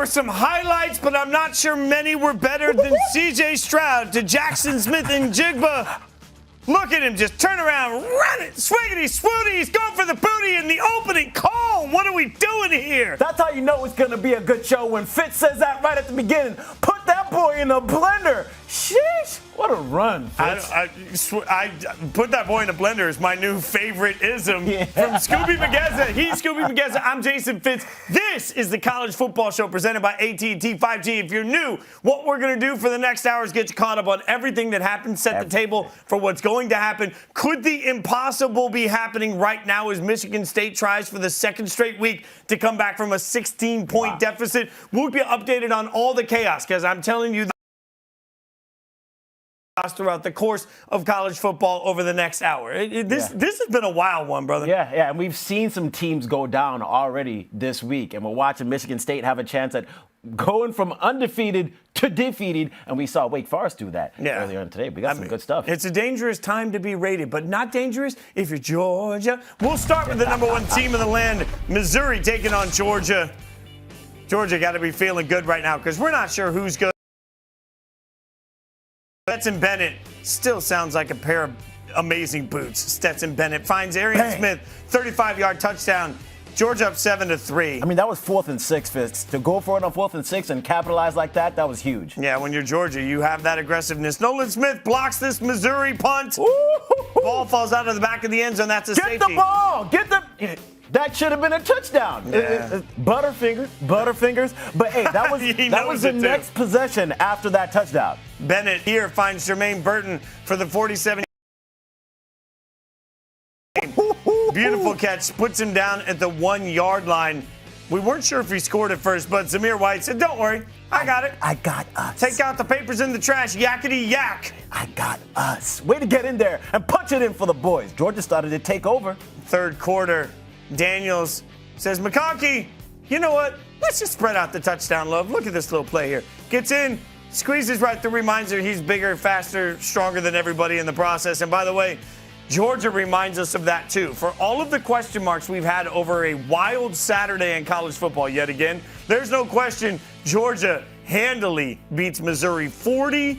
were some highlights, but I'm not sure many were better than C.J. Stroud to Jackson Smith and Jigba. Look at him just turn around, run it, swiggity, swooty. He's going for the booty in the opening call. What are we doing here? That's how you know it's going to be a good show when Fitz says that right at the beginning. Put that boy in a blender. Sheesh. What a run, Fitz. I put that boy in a blender is my new favorite ism from Skubie Mageza. He's Skubie Mageza. I'm Jason Fitz. This is the College Football Show presented by AT&T 5G. If you're new, what we're going to do for the next hour is get you caught up on everything that happened, set the table for what's going to happen. Could the impossible be happening right now as Michigan State tries for the second straight week to come back from a 16-point deficit? We'll be updated on all the chaos because I'm telling you, throughout the course of college football over the next hour. This has been a wild one, brother. Yeah, and we've seen some teams go down already this week, and we're watching Michigan State have a chance at going from undefeated to defeated, and we saw Wake Forest do that earlier on today. We got some good stuff. It's a dangerous time to be rated, but not dangerous if you're Georgia. We'll start with the number one team in the land, Missouri, taking on Georgia. Georgia got to be feeling good right now because we're not sure who's good. Stetson Bennett still sounds like a pair of amazing boots. Stetson Bennett finds Arian Smith, 35-yard touchdown. Georgia up 7-3. I mean, that was 4th and 6, Fitz. To go for it on 4th and 6 and capitalize like that, that was huge. Yeah, when you're Georgia, you have that aggressiveness. Nolan Smith blocks this Missouri punt. Ball falls out of the back of the end zone. That's a safety. Get the ball. That should have been a touchdown. Yeah. Butterfingers. But, hey, that was the next possession after that touchdown. Bennett here finds Jermaine Burton for the 47. Beautiful catch. Puts him down at the 1-yard line. We weren't sure if he scored at first, but Zamir White said, don't worry. I got it. I got us. Take out the papers in the trash. Yakety yak. I got us. Way to get in there and punch it in for the boys. Georgia started to take over. Third quarter. Daniels says, McConkey, you know what? Let's just spread out the touchdown love. Look at this little play here. Gets in, squeezes right through, reminds her he's bigger, faster, stronger than everybody in the process. And by the way, Georgia reminds us of that too. For all of the question marks we've had over a wild Saturday in college football yet again, there's no question Georgia handily beats Missouri 43-6.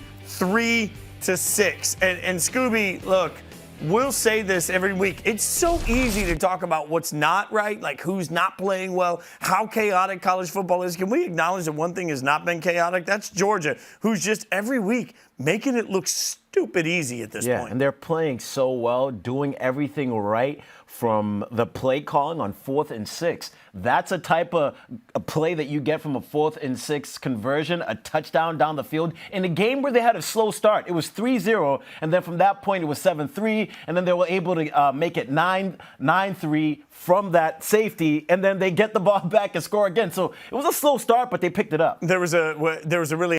And Skubie, look, we'll say this every week. It's so easy to talk about what's not right, like who's not playing well, how chaotic college football is. Can we acknowledge that one thing has not been chaotic? That's Georgia, who's just every week making it look stupid easy at this point. Yeah, and they're playing so well, doing everything right from the play calling on 4th and 6. That's a type of a play that you get from a 4th and 6 conversion, a touchdown down the field. In a game where they had a slow start, it was 3-0, and then from that point it was 7-3, and then they were able to make it 9-3 from that safety, and then they get the ball back and score again. So it was a slow start, but they picked it up. There was a really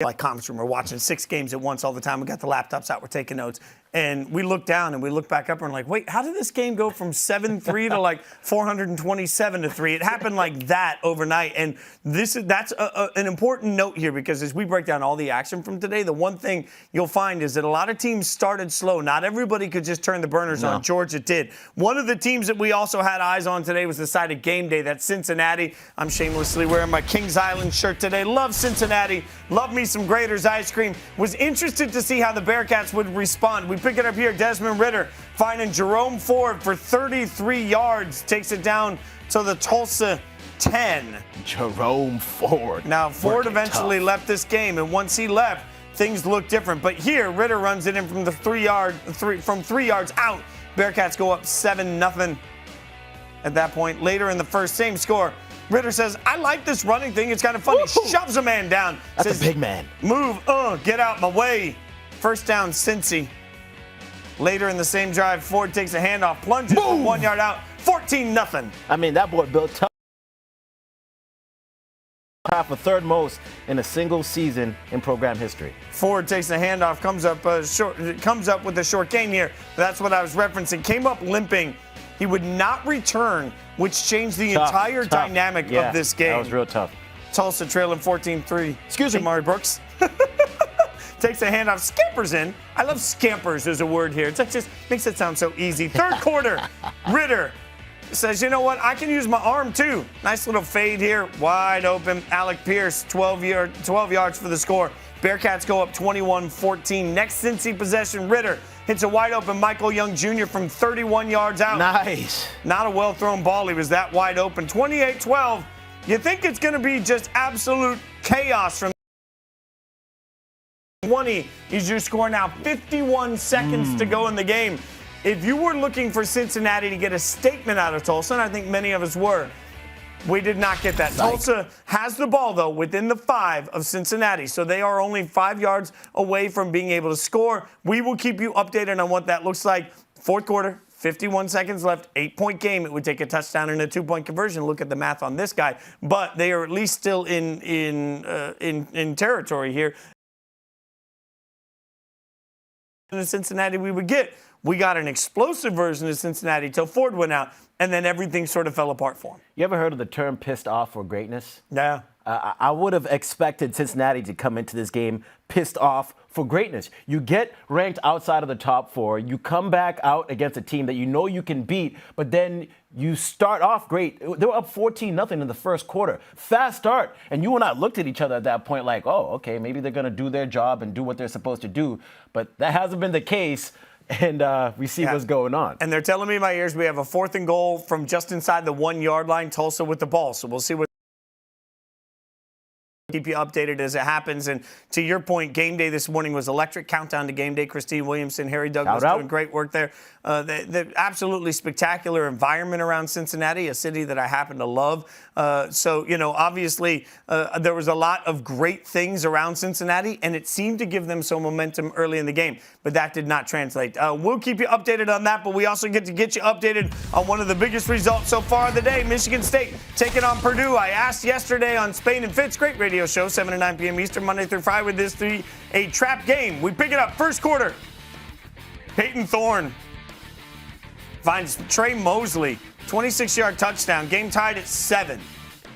like conference room. We're watching 6 games at once all the time. We got the laptops out. We're taking notes. And we look down and we look back up and we're like, wait, how did this game go from 7-3 to like 427-3? It happened like that overnight. And that's an important note here because as we break down all the action from today, the one thing you'll find is that a lot of teams started slow. Not everybody could just turn the burners on. Georgia did. One of the teams that we also had eyes on today was the side of game day. That's Cincinnati. I'm shamelessly wearing my Kings Island shirt today. Love Cincinnati. Love me some Grater's ice cream. Was interested to see how the Bearcats would respond. We pick it up here. Desmond Ridder finding Jerome Ford for 33 yards. Takes it down to the Tulsa 10. Jerome Ford. Now, Ford eventually left this game, and once he left, things looked different. But here, Ridder runs it in from the 3 yards out. Bearcats go up 7-0 at that point. Later in the first, same score. Ridder says, I like this running thing. It's kind of funny. Shoves a man down. That's says, a big man. Move, get out my way. First down, Cincy. Later in the same drive, Ford takes a handoff, plunges from 1 yard out, 14-0. I mean, that boy built tough. For third most in a single season in program history. Ford takes a handoff, comes up with a short gain here. That's what I was referencing. Came up limping. He would not return, which changed the entire dynamic of this game. That was real tough. Tulsa trailing 14-3. Excuse me, Mari Brooks. Takes a handoff, scampers in. I love scampers as a word here. It's like just makes it sound so easy. Third quarter, Ridder says, you know what, I can use my arm too. Nice little fade here, wide open. Alec Pierce, 12 yards for the score. Bearcats go up 21-14. Next Cincy possession, Ritter hits a wide open Michael Young Jr. from 31 yards out. Nice. Not a well-thrown ball. He was that wide open. 28-12. You think it's going to be just absolute chaos from 20 is your score now. 51 seconds to go in the game. If you were looking for Cincinnati to get a statement out of Tulsa, and I think many of us were, we did not get that. Tulsa has the ball, though, within the 5 of Cincinnati. So they are only 5 yards away from being able to score. We will keep you updated on what that looks like. Fourth quarter, 51 seconds left, 8-point game. It would take a touchdown and a 2-point conversion. Look at the math on this guy. But they are at least still in territory here. In Cincinnati we would get. We got an explosive version of Cincinnati till Ford went out, and then everything sort of fell apart for him. You ever heard of the term pissed off for greatness? Yeah. I would have expected Cincinnati to come into this game pissed off for greatness. You get ranked outside of the top 4. You come back out against a team that you know you can beat, but then you start off great. They were up 14-0 in the first quarter. Fast start. And you and I looked at each other at that point like, oh, okay, maybe they're going to do their job and do what they're supposed to do. But that hasn't been the case. And we see what's going on. And they're telling me in my ears we have a 4th and goal from just inside the 1-yard line, Tulsa with the ball. So we'll see what. Keep you updated as it happens. And to your point, game day this morning was electric. Countdown to game day. Christine Williamson, Harry Douglas doing great work there. The absolutely spectacular environment around Cincinnati, a city that I happen to love. So, you know, obviously there was a lot of great things around Cincinnati, and it seemed to give them some momentum early in the game. But that did not translate. We'll keep you updated on that, but we also get you updated on one of the biggest results so far of the day, Michigan State taking on Purdue. I asked yesterday on Spain and Fitz, great radio show, 7 to 9 p.m. Eastern, Monday through Friday, with this a trap game. We pick it up first quarter. Peyton Thorne finds Trey Mosley, 26-yard touchdown. Game tied at 7.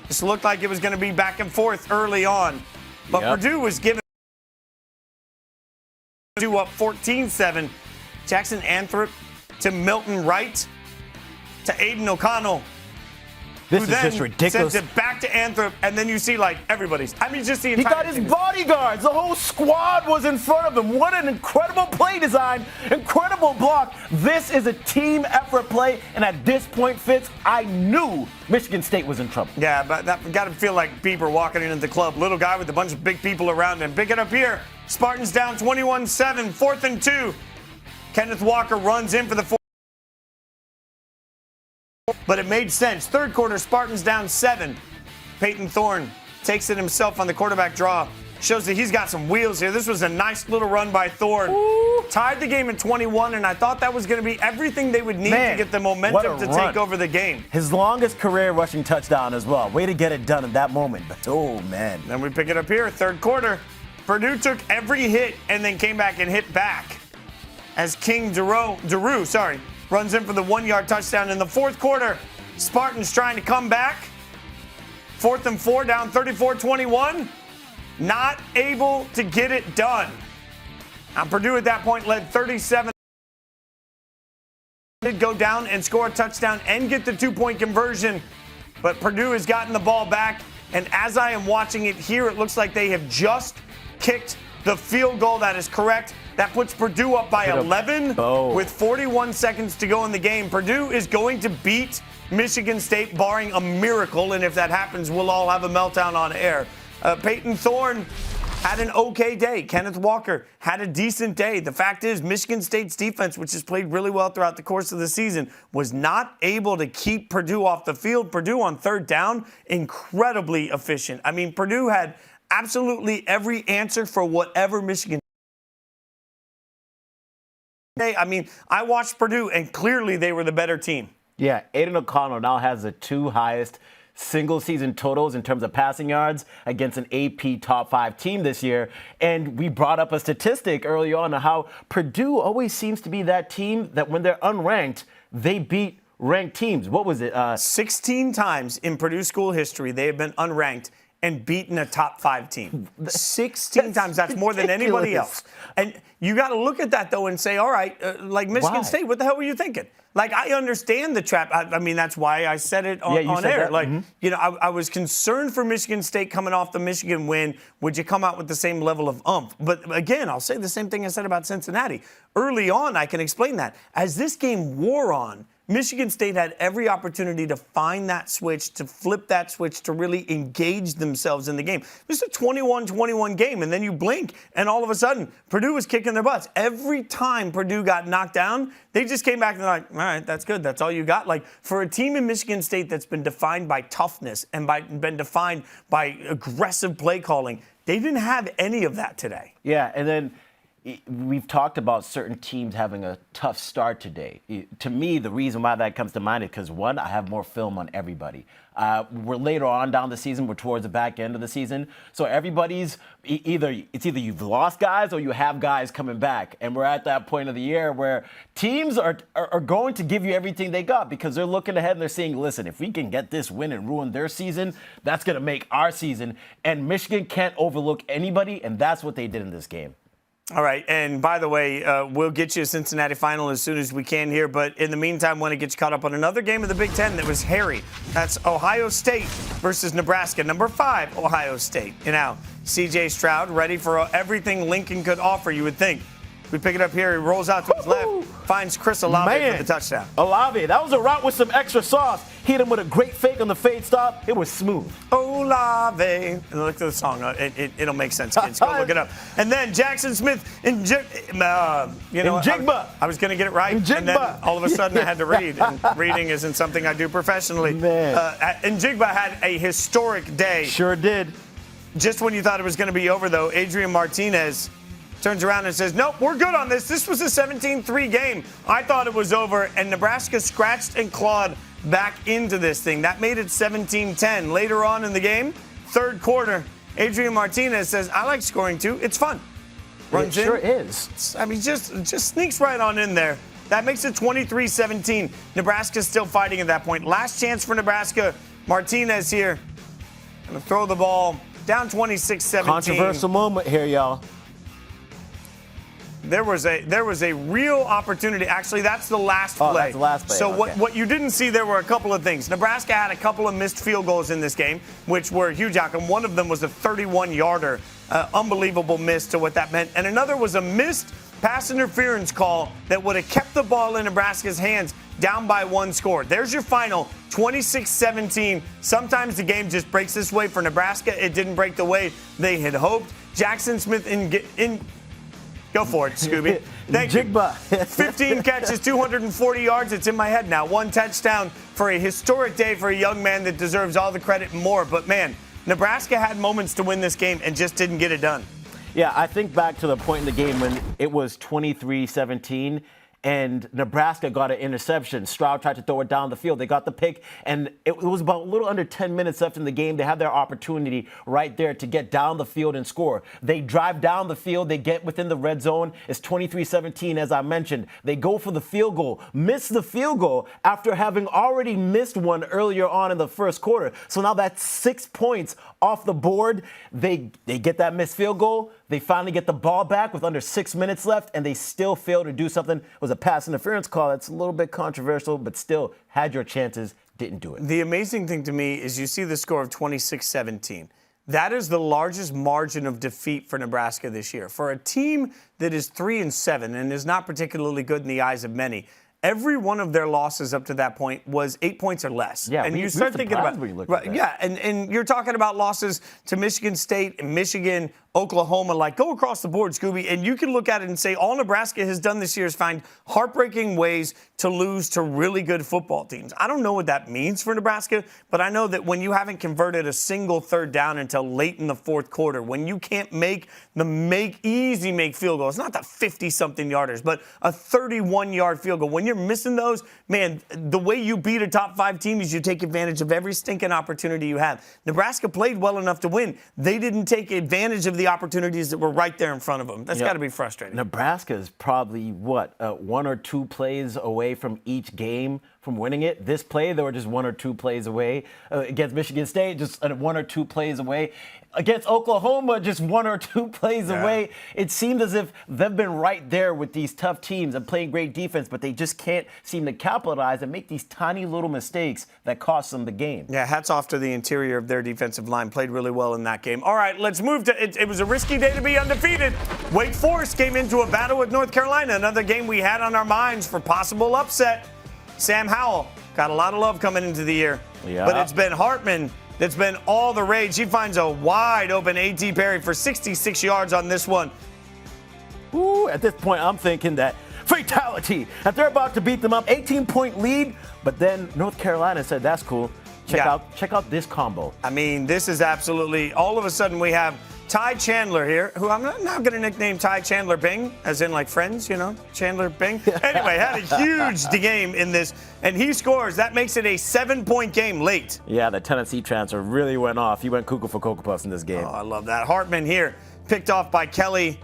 This looked like it was going to be back and forth early on, but Purdue was given up 14-7. Jackson Anthrop to Milton Wright to Aiden O'Connell. This is just ridiculous. Sends it back to Anthrop, and then you see, like, everybody's. I mean, just the entire. He got his bodyguards. The whole squad was in front of him. What an incredible play design. Incredible block. This is a team effort play, and at this point, Fitz, I knew Michigan State was in trouble. Yeah, but that got to feel like Bieber walking into the club. Little guy with a bunch of big people around him. Pick it up here. Spartans down 21-7, 4th and 2. Kenneth Walker runs in for the 4th. But it made sense. Third quarter, Spartans down 7. Peyton Thorne takes it himself on the quarterback draw. Shows that he's got some wheels here. This was a nice little run by Thorne. Ooh. Tied the game at 21, and I thought that was going to be everything they would need to get the momentum to take over the game. His longest career rushing touchdown as well. Way to get it done in that moment. But, oh, man. Then we pick it up here, third quarter. Purdue took every hit and then came back and hit back as King Daru runs in for the 1-yard touchdown in the fourth quarter. Spartans trying to come back. 4th and 4, down 34-21. Not able to get it done. Now Purdue at that point led 37. Did go down and score a touchdown and get the 2-point conversion. But Purdue has gotten the ball back. And as I am watching it here, it looks like they have just kicked the field goal. That is correct. That puts Purdue up by 11 with 41 seconds to go in the game. Purdue is going to beat Michigan State, barring a miracle. And if that happens, we'll all have a meltdown on air. Peyton Thorne had an okay day. Kenneth Walker had a decent day. The fact is, Michigan State's defense, which has played really well throughout the course of the season, was not able to keep Purdue off the field. Purdue on third down, incredibly efficient. I mean, Purdue had absolutely every answer for whatever Michigan. I mean, I watched Purdue, and clearly they were the better team. Yeah, Aiden O'Connell now has the 2 highest single-season totals in terms of passing yards against an AP top 5 team this year. And we brought up a statistic early on how Purdue always seems to be that team that when they're unranked, they beat ranked teams. What was it? 16 times in Purdue school history they have been unranked, and beaten a top 5 team. 16 times. That's more than anybody else. And you got to look at that, though, and say, all right, like Michigan State, what the hell were you thinking? Like, I understand the trap. I mean, that's why I said it on air. That. Like, you know, I was concerned for Michigan State coming off the Michigan win. Would you come out with the same level of oomph? But again, I'll say the same thing I said about Cincinnati. Early on, I can explain that. As this game wore on, Michigan State had every opportunity to find that switch, to flip that switch, to really engage themselves in the game. It was a 21-21 game, and then you blink, and all of a sudden, Purdue was kicking their butts. Every time Purdue got knocked down, they just came back and they're like, all right, that's good. That's all you got. Like, for a team in Michigan State that's been defined by toughness and been defined by aggressive play calling, they didn't have any of that today. Yeah, and then we've talked about certain teams having a tough start today. To me, the reason why that comes to mind is because, one, I have more film on everybody. We're later on down the season. We're towards the back end of the season. So everybody's either you've lost guys or you have guys coming back. And we're at that point of the year where teams are going to give you everything they got because they're looking ahead and they're saying, listen, if we can get this win and ruin their season, that's going to make our season. And Michigan can't overlook anybody, and that's what they did in this game. All right, and by the way, we'll get you a Cincinnati final as soon as we can here, but in the meantime, want to get you caught up on another game of the Big Ten that was hairy. That's Ohio State versus Nebraska, number 5, Ohio State. You know, C.J. Stroud ready for everything Lincoln could offer, you would think. We pick it up here, he rolls out to his left, finds Chris Olave for the touchdown. Olave, that was a route with some extra sauce. Hit him with a great fake on the fade stop. It was smooth. Olave. And look at the song. It'll make sense, kids. Go look it up. And then Jackson Smith in Njigba. I was going to get it right. Njigba. And then all of a sudden I had to read. And reading isn't something I do professionally. Man. Njigba had a historic day. Sure did. Just when you thought it was going to be over, though, Adrian Martinez turns around and says, nope, we're good on this. This was a 17-3 game. I thought it was over, and Nebraska scratched and clawed back into this thing. That made it 17-10. Later on in the game, third quarter, Adrian Martinez says, I like scoring too. It's fun. Runs it sure in. is. I mean, just sneaks right on in there. That makes it 23-17. Nebraska's still fighting at that point. Last chance for Nebraska. Martinez here. Going to throw the ball down 26-17. Controversial moment here, y'all. There was a real opportunity. Actually, that's the last play. Oh, that's the last play. So okay. what you didn't see, there were a couple of things. Nebraska had a couple of missed field goals in this game, which were a huge outcome. One of them was a 31-yarder, unbelievable miss to what that meant. And another was a missed pass interference call that would have kept the ball in Nebraska's hands down by 1 score. There's your final, 26-17. Sometimes the game just breaks this way for Nebraska. It didn't break the way they had hoped. Jackson Smith in Go for it, Skubie. Thank you. 15 catches, 240 yards. It's in my head now. 1 touchdown for a historic day for a young man that deserves all the credit and more. But, man, Nebraska had moments to win this game and just didn't get it done. Yeah, I think back to the point in the game when it was 23-17. And Nebraska got an interception. Stroud tried to throw it down the field. They got the pick, and it was about a little under 10 minutes left in the game. They had their opportunity right there to get down the field and score. They drive down the field. They get within the red zone. It's 23-17, as I mentioned. They go for the field goal, miss the field goal after having already missed one earlier on in the first quarter. So now that's 6 points off the board. They get that missed field goal. They finally get the ball back with under 6 minutes left, and they still fail to do something. It was a pass interference call that's a little bit controversial, but still had your chances, didn't do it. The amazing thing to me is you see the score of 26-17. That is the largest margin of defeat for Nebraska this year. For a team that is 3-7 and is not particularly good in the eyes of many, every one of their losses up to that point was 8 points or less. Yeah, and you start thinking about right, yeah, and you're talking about losses to Michigan State and Michigan, Oklahoma, like go across the board, Skubie, and you can look at it and say all Nebraska has done this year is find heartbreaking ways to lose to really good football teams. I don't know what that means for Nebraska, but I know that when you haven't converted a single third down until late in the fourth quarter, when you can't make easy field goals, not the 50-something yarders, but a 31-yard field goal. When you're missing those, man, the way you beat a top 5 team is you take advantage of every stinking opportunity you have. Nebraska played well enough to win. They didn't take advantage of the opportunities that were right there in front of them. That's got to be frustrating. Nebraska is probably, 1 or 2 plays away from each game from winning it. This play, they were just 1 or 2 plays away. Against Michigan State, just 1 or 2 plays away. Against Oklahoma, just 1 or 2 plays away. It seemed as if they've been right there with these tough teams and playing great defense, but they just can't seem to capitalize and make these tiny little mistakes that cost them the game. Yeah, hats off to the interior of their defensive line. Played really well in that game. All right, let's move to it was a risky day to be undefeated. Wake Forest came into a battle with North Carolina, another game we had on our minds for possible upset. Sam Howell got a lot of love coming into the year, but it's been Hartman that's been all the rage. He finds a wide open A.T. Perry for 66 yards on this one. Ooh, at this point, I'm thinking that fatality. That they're about to beat them up, 18-point lead. But then North Carolina said, "That's cool. Check out this combo." I mean, this is absolutely. All of a sudden, we have Ty Chandler here, who I'm not going to nickname Ty Chandler Bing, as in like friends, Chandler Bing. Anyway, had a huge game in this, and he scores. That makes it a 7-point game late. Yeah, the Tennessee transfer really went off. He went cuckoo for Cocoa Puffs in this game. Oh, I love that. Hartman here, picked off by Kelly.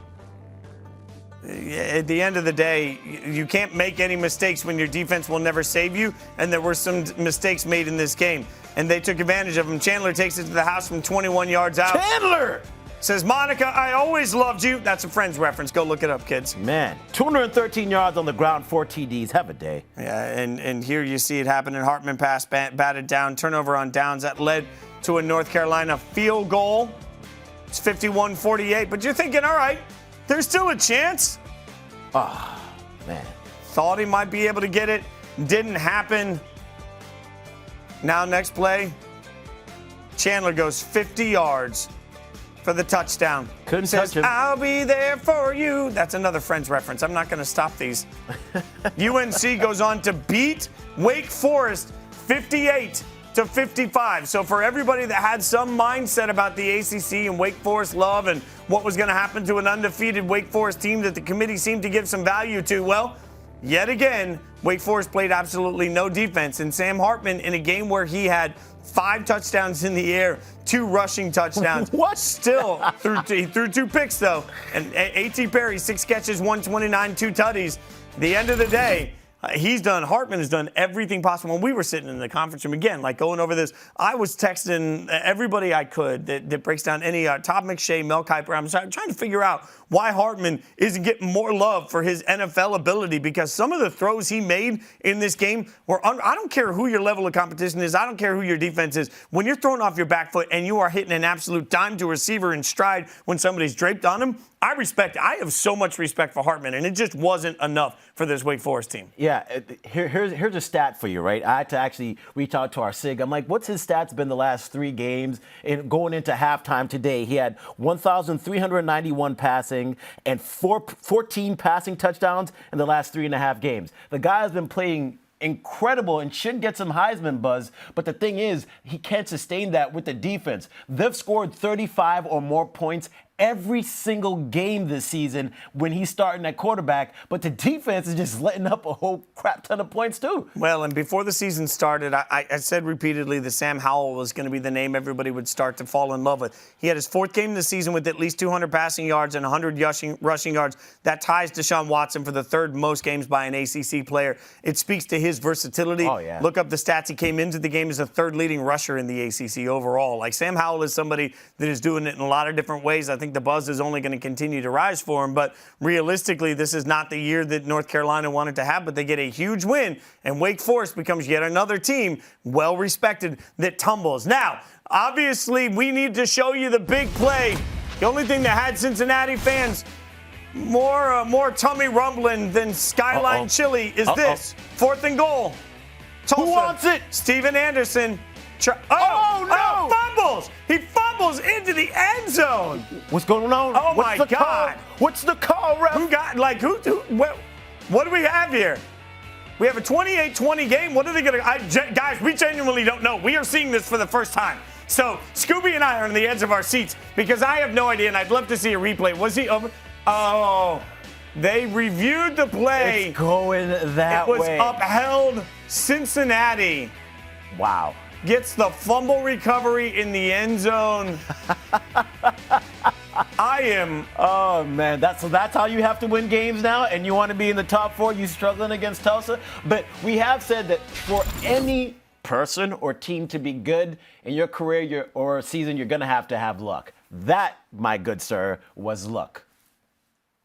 At the end of the day, you can't make any mistakes when your defense will never save you, and there were some mistakes made in this game, and they took advantage of them. Chandler takes it to the house from 21 yards out. Chandler! Says, "Monica, I always loved you." That's a Friends reference. Go look it up, kids. Man, 213 yards on the ground, 4 TDs. Have a day. Yeah, and here you see it happening. Hartman pass, batted down, turnover on downs. That led to a North Carolina field goal. It's 51-48, but you're thinking, all right, there's still a chance. Oh, man. Thought he might be able to get it. Didn't happen. Now next play, Chandler goes 50 yards for the touchdown. Couldn't touch him. "I'll be there for you." That's another Friends reference. I'm not going to stop these. UNC goes on to beat Wake Forest 58-55. So for everybody that had some mindset about the ACC and Wake Forest love and what was going to happen to an undefeated Wake Forest team that the committee seemed to give some value to, well, yet again, Wake Forest played absolutely no defense. And Sam Hartman, in a game where he had 5 touchdowns in the air, 2 rushing touchdowns. What? Still he threw 2 picks, though. And A.T. Perry, 6 catches, 129, 2 tutties. At the end of the day, Hartman has done everything possible. When we were sitting in the conference room, again, like going over this, I was texting everybody I could that breaks down any Todd McShay, Mel Kiper. I'm trying to figure out why Hartman isn't getting more love for his NFL ability, because some of the throws he made in this game were I don't care who your level of competition is. I don't care who your defense is. When you're throwing off your back foot and you are hitting an absolute dime to a receiver in stride when somebody's draped on him, I have so much respect for Hartman, and it just wasn't enough for this Wake Forest team. Yeah, here's a stat for you, right? I had to actually reach out to our SIG. I'm like, what's his stats been the last 3 games? And going into halftime today, he had 1,391 passing and 14 passing touchdowns in the last 3.5 games. The guy has been playing incredible and should get some Heisman buzz, but the thing is, he can't sustain that with the defense. They've scored 35 or more points every single game this season when he's starting at quarterback, but the defense is just letting up a whole crap ton of points too. Well, and before the season started, I said repeatedly that Sam Howell was going to be the name everybody would start to fall in love with. He had his 4th game this season with at least 200 passing yards and 100 rushing yards. That ties Deshaun Watson for the 3rd most games by an ACC player. It speaks to his versatility. Oh, yeah. Look up the stats. He came into the game as the 3rd leading rusher in the ACC overall. Like, Sam Howell is somebody that is doing it in a lot of different ways. I think the buzz is only going to continue to rise for him, but realistically, this is not the year that North Carolina wanted to have, but they get a huge win, and Wake Forest becomes yet another team, well-respected, that tumbles. Now, obviously, we need to show you the big play. The only thing that had Cincinnati fans more tummy rumbling than Skyline Chili is this. 4th and goal. Tulsa. Who wants it? Steven Anderson. No! Fumbles! He fumbles into the end zone. What's going on? Oh, my God. What's the call, ref? What do we have here? We have a 28-20 game. What are they going to... Guys, we genuinely don't know. We are seeing this for the first time. So, Skubie and I are on the edge of our seats because I have no idea, and I'd love to see a replay. Was he over? Oh, they reviewed the play. It's going that way. It was upheld. Cincinnati. Wow. Gets the fumble recovery in the end zone. I am. Oh man, that's how you have to win games now, and you want to be in the top 4. You struggling against Tulsa, but we have said that for any person or team to be good in your career or season, you're gonna have to have luck. That, my good sir, was luck.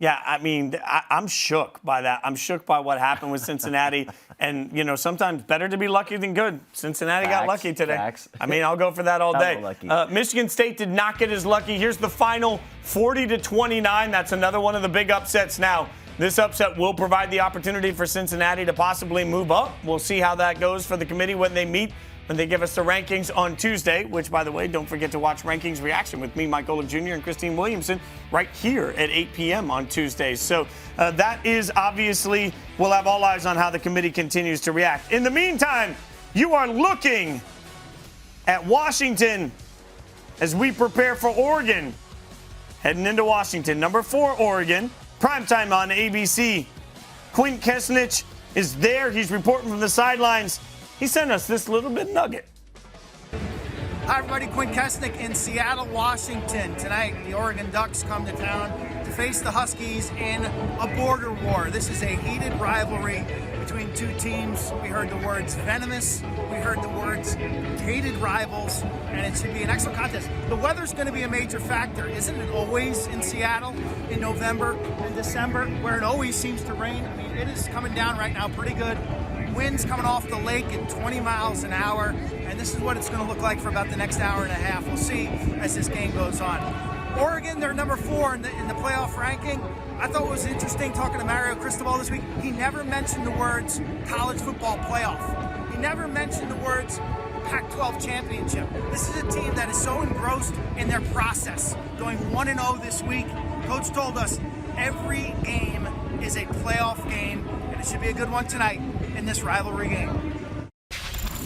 Yeah, I mean, I'm shook by that. I'm shook by what happened with Cincinnati. And, you know, sometimes better to be lucky than good. Cincinnati got lucky today. Facts. I mean, I'll go for that all day. Michigan State did not get as lucky. Here's the final, 40-29. That's another one of the big upsets now. This upset will provide the opportunity for Cincinnati to possibly move up. We'll see how that goes for the committee when they meet, when they give us the rankings on Tuesday, which, by the way, don't forget to watch Rankings Reaction with me, Mike Golick Jr., and Christine Williamson right here at 8 p.m. on Tuesdays. So that is obviously, we'll have all eyes on how the committee continues to react. In the meantime, you are looking at Washington as we prepare for Oregon. Heading into Washington, number 4, Oregon. Primetime on ABC. Quint Kesnich is there. He's reporting from the sidelines. He sent us this little bit nugget. Hi, everybody. Quint Kesnick in Seattle, Washington. Tonight, the Oregon Ducks come to town to face the Huskies in a border war. This is a heated rivalry between two teams. We heard the words venomous. We heard the words hated rivals, and it should be an excellent contest. The weather's going to be a major factor, isn't it always in Seattle in November and December, where it always seems to rain? I mean, it is coming down right now pretty good. Winds coming off the lake at 20 miles an hour, and this is what it's going to look like for about the next hour and a half. We'll see as this game goes on. Oregon, they're number 4 in the playoff ranking. I thought it was interesting talking to Mario Cristobal this week. He never mentioned the words college football playoff. He never mentioned the words Pac-12 championship. This is a team that is so engrossed in their process, going 1-0 this week. Coach told us every game is a playoff game, and it should be a good one tonight in this rivalry game.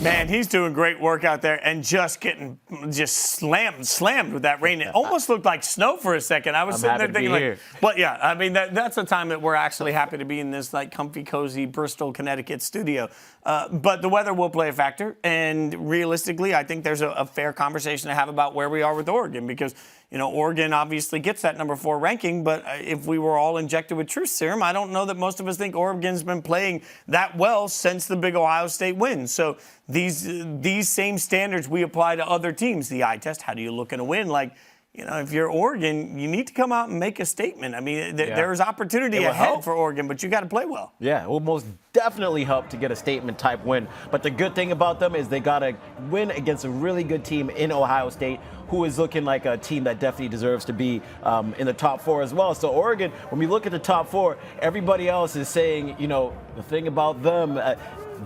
Man, he's doing great work out there and just slammed with that rain. It almost looked like snow for a second. I was sitting there thinking, like, well, yeah, I mean, that's a time that we're actually happy to be in this, like, comfy, cozy Bristol, Connecticut studio. But the weather will play a factor. And realistically, I think there's a fair conversation to have about where we are with Oregon because, you know, Oregon obviously gets that number 4 ranking, but if we were all injected with truth serum, I don't know that most of us think Oregon's been playing that well since the big Ohio State win. So these same standards we apply to other teams. The eye test, how do you look in a win? Like, you know, if you're Oregon, you need to come out and make a statement. I mean, there's opportunity ahead for Oregon, but you got to play well. Yeah, it will most definitely help to get a statement-type win. But the good thing about them is they got to win against a really good team in Ohio State, who is looking like a team that definitely deserves to be in the top 4 as well. So Oregon, when we look at the top 4, everybody else is saying, you know, the thing about them,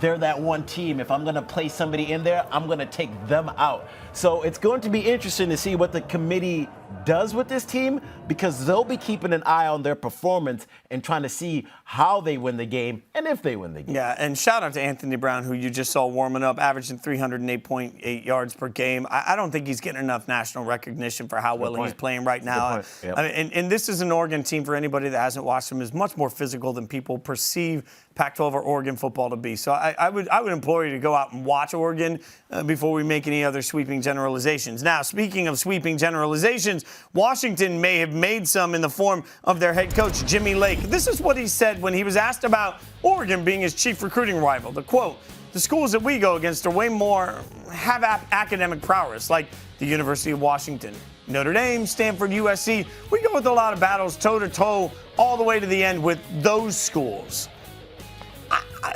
they're that one team. If I'm going to play somebody in there, I'm going to take them out. So it's going to be interesting to see what the committee does with this team because they'll be keeping an eye on their performance and trying to see how they win the game and if they win the game. Yeah, and shout out to Anthony Brown, who you just saw warming up, averaging 308.8 yards per game. I don't think he's getting enough national recognition for how well he's playing right now. Yep. I mean, and this is an Oregon team, for anybody that hasn't watched them, is much more physical than people perceive Pac-12 or Oregon football to be. So I would implore you to go out and watch Oregon before we make any other sweeping generalizations. Now, speaking of sweeping generalizations, Washington may have made some in the form of their head coach, Jimmy Lake. This is what he said when he was asked about Oregon being his chief recruiting rival. The quote, "The schools that we go against are way more have academic prowess, like the University of Washington, Notre Dame, Stanford, USC. We go with a lot of battles toe-to-toe all the way to the end with those schools."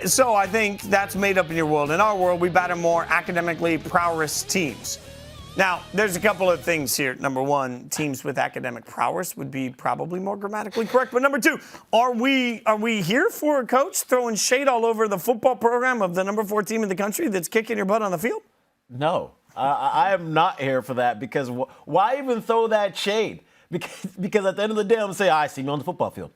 So I think that's made up in your world. In our world, we batter more academically prowess teams. Now, there's a couple of things here. Number one, teams with academic prowess would be probably more grammatically correct. But number two, are we here for a coach throwing shade all over the football program of the number 4 team in the country that's kicking your butt on the field? No, I am not here for that because why even throw that shade? Because at the end of the day, I'm going to say, I see me on the football field.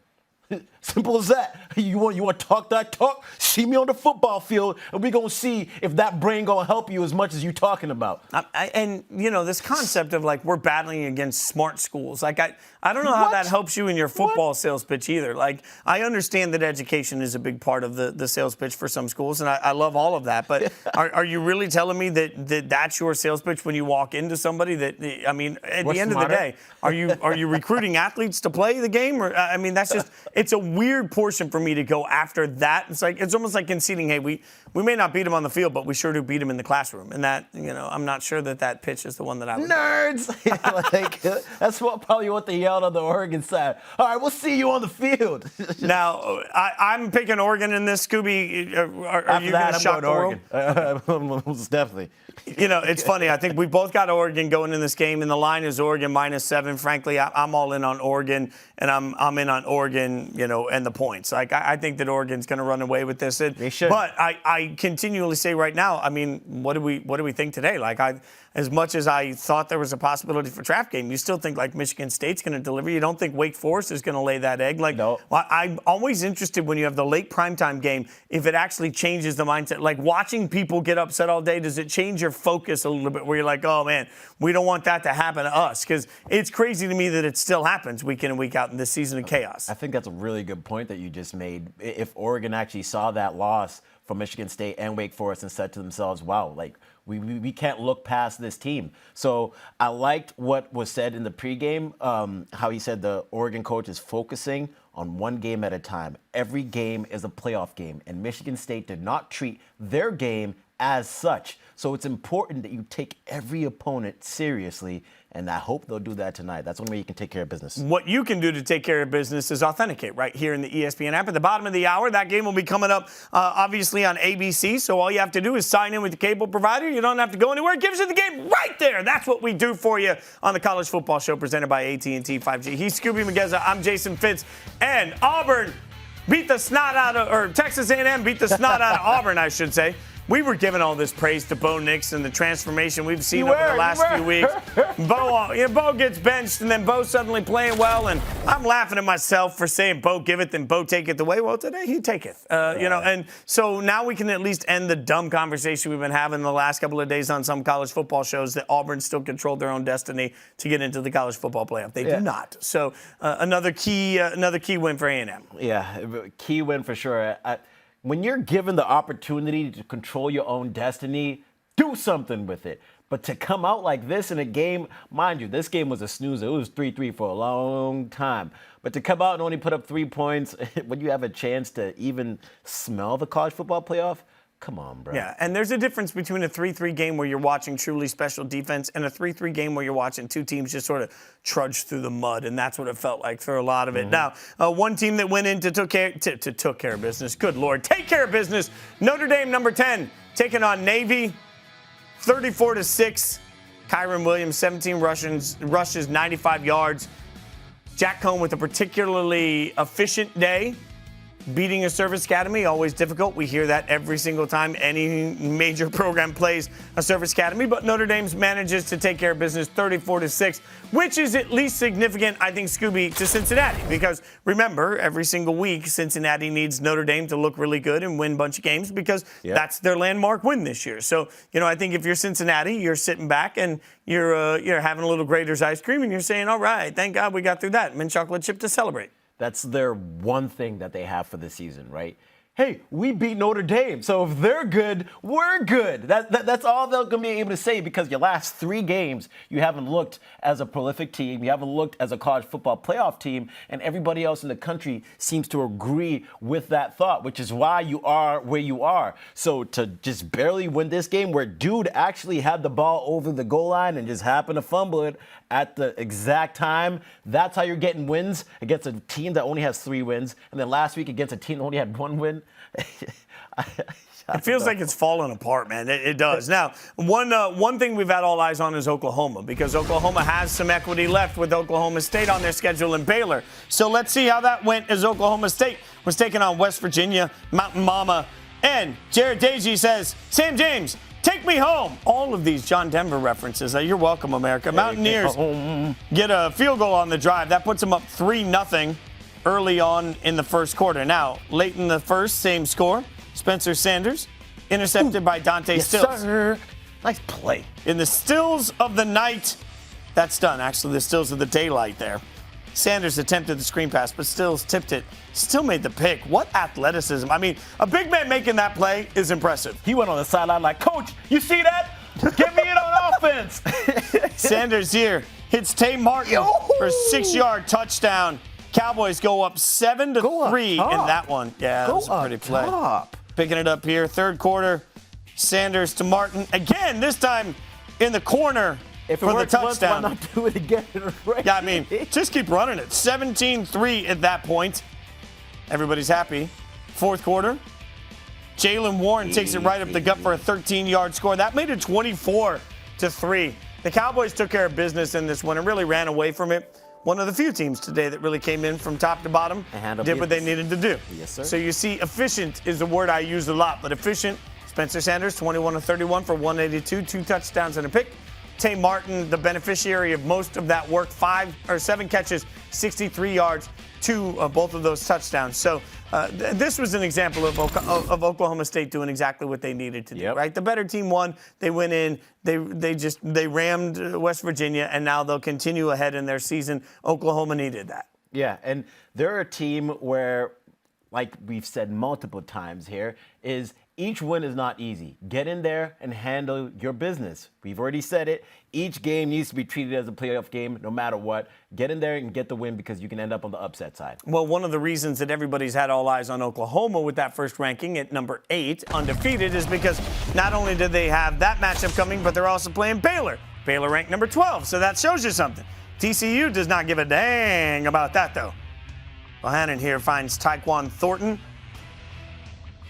Simple as that. You want to talk that talk? See me on the football field, and we're going to see if that brain going to help you as much as you talking about. This concept of, like, we're battling against smart schools. Like, I don't know how that helps you in your football sales pitch either. Like, I understand that education is a big part of the sales pitch for some schools, and I love all of that. But are you really telling me that that's your sales pitch when you walk into somebody? At the end of the day, are you recruiting athletes to play the game? Or that's just it's a weird portion for me to go after that. It's almost like conceding, hey, we may not beat them on the field, but we sure do beat them in the classroom. And that, I'm not sure that pitch is the one that I would. Nerds! That's probably what they yelled on the Oregon side. All right, we'll see you on the field. Now, I'm picking Oregon in this, Skubie. Are you going to shock the world? Most definitely. It's funny. I think we both got Oregon going in this game, and the line is Oregon -7. Frankly, I'm all in on Oregon, and I'm in on Oregon, and the points. Like, I think that Oregon's going to run away with this. They should. But I continually say right now, what do we think today? Like, as much as I thought there was a possibility for trap game, you still think like Michigan State's going to deliver. You don't think Wake Forest is going to lay that egg. Like, no. I'm always interested when you have the late primetime game if it actually changes the mindset. Like, watching people get upset all day, does it change your focus a little bit where you're like, oh man, we don't want that to happen to us? Because it's crazy to me that it still happens week in and week out in this season of chaos. I think that's a really good point that you just made. If Oregon actually saw that loss from Michigan State and Wake Forest and said to themselves, wow, like, we can't look past this team. So I liked what was said in the pregame, how he said the Oregon coach is focusing on one game at a time. Every game is a playoff game, and Michigan State did not treat their game as such. So it's important that you take every opponent seriously, and I hope they'll do that tonight. That's one way you can take care of business. What you can do to take care of business is authenticate right here in the ESPN app. At the bottom of the hour, that game will be coming up, obviously, on ABC. So all you have to do is sign in with the cable provider. You don't have to go anywhere. It gives you the game right there. That's what we do for you on the College Football Show presented by AT&T 5G. He's Skubie Mageza. I'm Jason Fitz. And Auburn beat the snot out of, or Texas A&M beat the snot out of Auburn, I should say. We were giving all this praise to Bo Nix and the transformation we've seen over the last few weeks. Bo gets benched, and then Bo suddenly playing well, and I'm laughing at myself for saying Bo giveth and Bo taketh away. Well, today he taketh, and so now we can at least end the dumb conversation we've been having the last couple of days on some college football shows that Auburn still controlled their own destiny to get into the college football playoff. They do not. So another key win for A&M. Yeah, key win for sure. When you're given the opportunity to control your own destiny, do something with it. But to come out like this in a game, mind you, this game was a snoozer. It was 3-3 for a long time. But to come out and only put up 3 points when you have a chance to even smell the college football playoff, come on, bro. Yeah, and there's a difference between a 3-3 game where you're watching truly special defense and a 3-3 game where you're watching two teams just sort of trudge through the mud, and that's what it felt like for a lot of it. Now, one team that went in to took care of business, good Lord, take care of business, Notre Dame, number 10, taking on Navy, 34-6. Kyron Williams, 17 rushes, 95 yards. Jack Cohn with a particularly efficient day. Beating a service academy, always difficult. We hear that every single time any major program plays a service academy. But Notre Dame manages to take care of business 34-6, which is at least significant, I think, Skubie, to Cincinnati. Because remember, every single week, Cincinnati needs Notre Dame to look really good and win a bunch of games because that's their landmark win this year. So, I think if you're Cincinnati, you're sitting back and you're having a little Grater's ice cream and you're saying, all right, thank God we got through that. Mint chocolate chip to celebrate. That's their one thing that they have for the season, right? Hey, we beat Notre Dame, so if they're good, we're good. That's all they're going to be able to say because your last 3 games, you haven't looked as a prolific team, you haven't looked as a college football playoff team, and everybody else in the country seems to agree with that thought, which is why you are where you are. So to just barely win this game where dude actually had the ball over the goal line and just happened to fumble it at the exact time, that's how you're getting wins against a team that only has 3 wins, and then last week against a team that only had 1 win. It feels like it's falling apart, man. It does. Now, one thing we've had all eyes on is Oklahoma because Oklahoma has some equity left with Oklahoma State on their schedule and Baylor. So let's see how that went as Oklahoma State was taking on West Virginia, Mountain Mama. And Jared Dagey says, Sam James, take me home. All of these John Denver references. You're welcome, America. Mountaineers get a field goal on the drive. That puts them up 3-0. early on in the first quarter. Now, late in the first, same score. Spencer Sanders intercepted by Dante Stills. Sir. Nice play. In the stills of the night, that's done. Actually, the stills of the daylight there. Sanders attempted the screen pass, but Stills tipped it. Still made the pick. What athleticism. I mean, a big man making that play is impressive. He went on the sideline like, Coach, you see that? Get me in on offense. Sanders here hits Tay Martin for a 6-yard touchdown. Cowboys go up 7-3 in that one. Yeah, that was a pretty play. Picking it up here, third quarter. Sanders to Martin. Again, this time in the corner. If it for the works once, touchdown. why not do it again? Right? Yeah, I mean, just keep running it. 17-3 at that point. Everybody's happy. Fourth quarter. Jalen Warren takes it right up the gut for a 13-yard score. That made it 24-3. The Cowboys took care of business in this one and really ran away from it. One of the few teams today that really came in from top to bottom, did what they needed to do. Yes, sir. So you see, efficient is a word I use a lot, but efficient. Spencer Sanders, 21-31 for 182, 2 touchdowns and a pick. Tay Martin, the beneficiary of most of that work, 7 catches, 63 yards, 2 of both of those touchdowns. So this was an example of Oklahoma State doing exactly what they needed to do. Right? The better team won. They went in. They rammed West Virginia, and now they'll continue ahead in their season. Oklahoma needed that. Yeah, and they're a team where, like we've said multiple times here, is each win is not easy. Get in there and handle your business. We've already said it. Each game needs to be treated as a playoff game no matter what. Get in there and get the win because you can end up on the upset side. Well, one of the reasons that everybody's had all eyes on Oklahoma with that first ranking at number 8, undefeated, is because not only did they have that matchup coming, but they're also playing Baylor. Baylor ranked number 12, so that shows you something. TCU does not give a dang about that, though. Bohannon here finds Tyquan Thornton.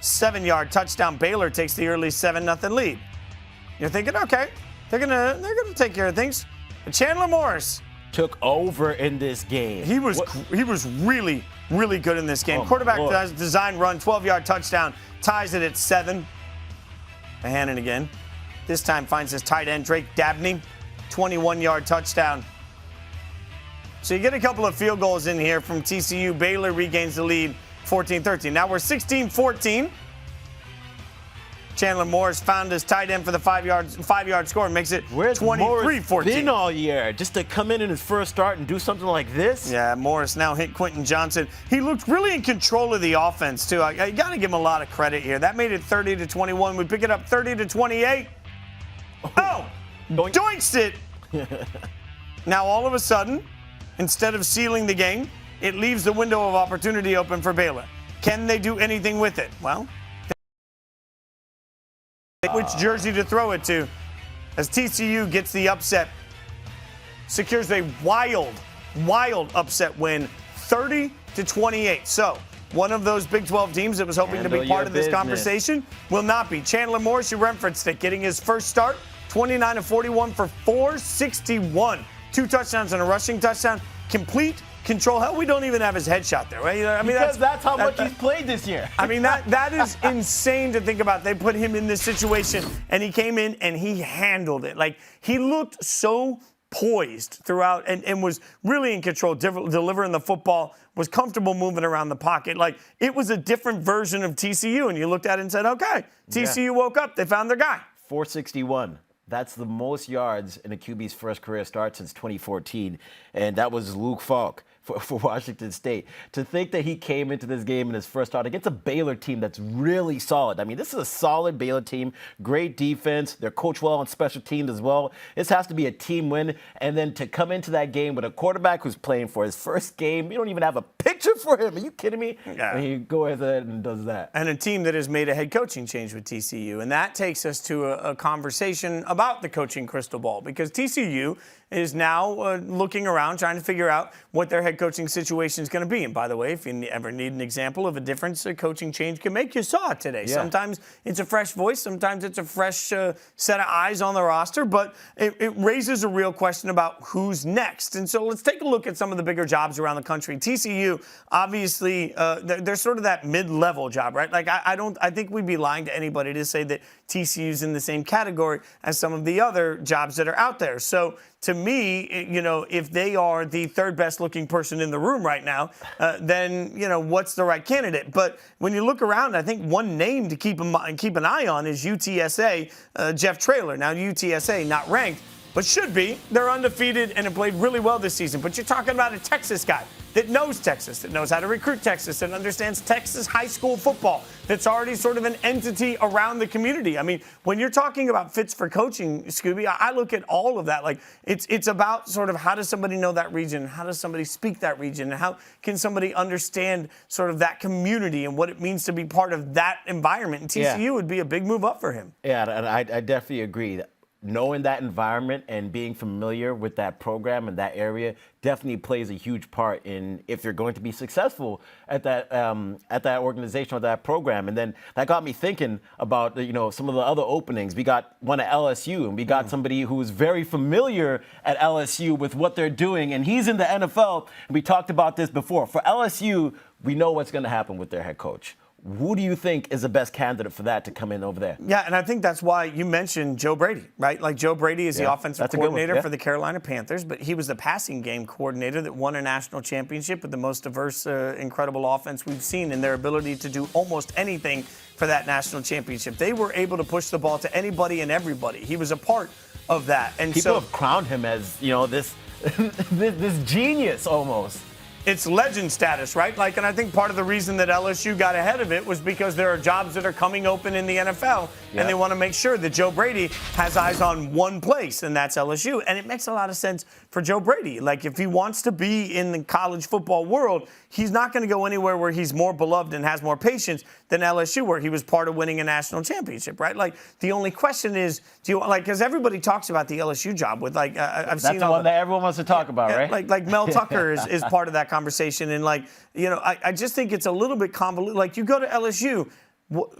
7-yard touchdown. Baylor takes the early 7-0 lead. You're thinking, okay, they're gonna take care of things. But Chandler Morris took over in this game. He was really, really good in this game. Quarterback design run, 12-yard touchdown, ties it at 7. Bohannon again. This time finds his tight end, Drake Dabney, 21-yard touchdown. So you get a couple of field goals in here from TCU. Baylor regains the lead, 14-13. Now we're 16-14. Chandler Morris found his tight end for the 5-yard score and makes it 23-14. Been all year just to come in his first start and do something like this. Yeah, Morris now hit Quentin Johnson. He looked really in control of the offense too. I got to give him a lot of credit here. That made it 30-21. We pick it up 30-28. Oh, doinked it. Now all of a sudden, instead of sealing the game, it leaves the window of opportunity open for Baylor. Can they do anything with it? Well, which jersey to throw it to, as TCU gets the upset, secures a wild upset win, 30-28. So one of those Big 12 teams that was hoping to be part of this conversation will not be. Chandler Morris, your Renford stick, getting his first start, 29-41 for 461. 2 touchdowns and a rushing touchdown. Complete control. Hell, we don't even have his headshot there, right? I mean, that's how much he's played this year. I mean, that is insane to think about. They put him in this situation, and he came in and he handled it. Like, he looked so poised throughout and was really in control, delivering the football, was comfortable moving around the pocket. Like, it was a different version of TCU, and you looked at it and said, okay, TCU woke up. They found their guy. 461. That's the most yards in a QB's first career start since 2014, and that was Luke Falk for Washington State. To think that he came into this game in his first start against a Baylor team that's really solid. I mean, this is a solid Baylor team, great defense. They're coached well on special teams as well. This has to be a team win, and then to come into that game with a quarterback who's playing for his first game, you don't even have a picture for him. Are you kidding me? Yeah. And he goes ahead and does that. And a team that has made a head coaching change with TCU, and that takes us to a conversation about the coaching crystal ball, because TCU is now looking around, trying to figure out what their head coaching situation is going to be. And by the way, if you ever need an example of a difference a coaching change can make, you saw it today. Yeah. Sometimes it's a fresh voice, sometimes it's a fresh set of eyes on the roster, but it raises a real question about who's next. And so let's take a look at some of the bigger jobs around the country. TCU, obviously, they're sort of that mid-level job, right? Like, I think we'd be lying to anybody to say that TCU's in the same category as some of the other jobs that are out there. So to me, you know, if they are the third best looking person in the room right now, then, you know, what's the right candidate? But when you look around, I think one name to keep an eye on is UTSA, Jeff Traylor. Now, UTSA not ranked, but should be. They're undefeated and have played really well this season. But you're talking about a Texas guy that knows Texas, that knows how to recruit Texas, that understands Texas high school football, that's already sort of an entity around the community. I mean, when you're talking about fits for coaching, Skubie, I look at all of that. Like, it's about sort of how does somebody know that region? How does somebody speak that region? And how can somebody understand sort of that community and what it means to be part of that environment? And TCU would be a big move up for him. Yeah, and I definitely agree. Knowing that environment and being familiar with that program and that area definitely plays a huge part in if you're going to be successful at that organization or that program. And then that got me thinking about, you know, some of the other openings. We got one at LSU, and we got somebody who's very familiar at LSU with what they're doing, and he's in the NFL. And we talked about this before. For LSU, we know what's going to happen with their head coach. Who do you think is the best candidate for that to come in over there? Yeah, and I think that's why you mentioned Joe Brady, right? Like, Joe Brady is the offensive coordinator for the Carolina Panthers, but he was the passing game coordinator that won a national championship with the most diverse, incredible offense we've seen in their ability to do almost anything for that national championship. They were able to push the ball to anybody and everybody. He was a part of that. And people have crowned him as, you know, this this genius almost. It's legend status, right? Like, and I think part of the reason that LSU got ahead of it was because there are jobs that are coming open in the NFL, and they want to make sure that Joe Brady has eyes on one place, and that's LSU. And it makes a lot of sense for Joe Brady. Like, if he wants to be in the college football world, he's not going to go anywhere where he's more beloved and has more patience than LSU, where he was part of winning a national championship, right? Like, the only question is, do you like? Because everybody talks about the LSU job with like I've seen that's the one that everyone wants to talk about, right? Like Mel Tucker is part of that conversation, and like, you know, I just think it's a little bit convoluted. Like, you go to LSU,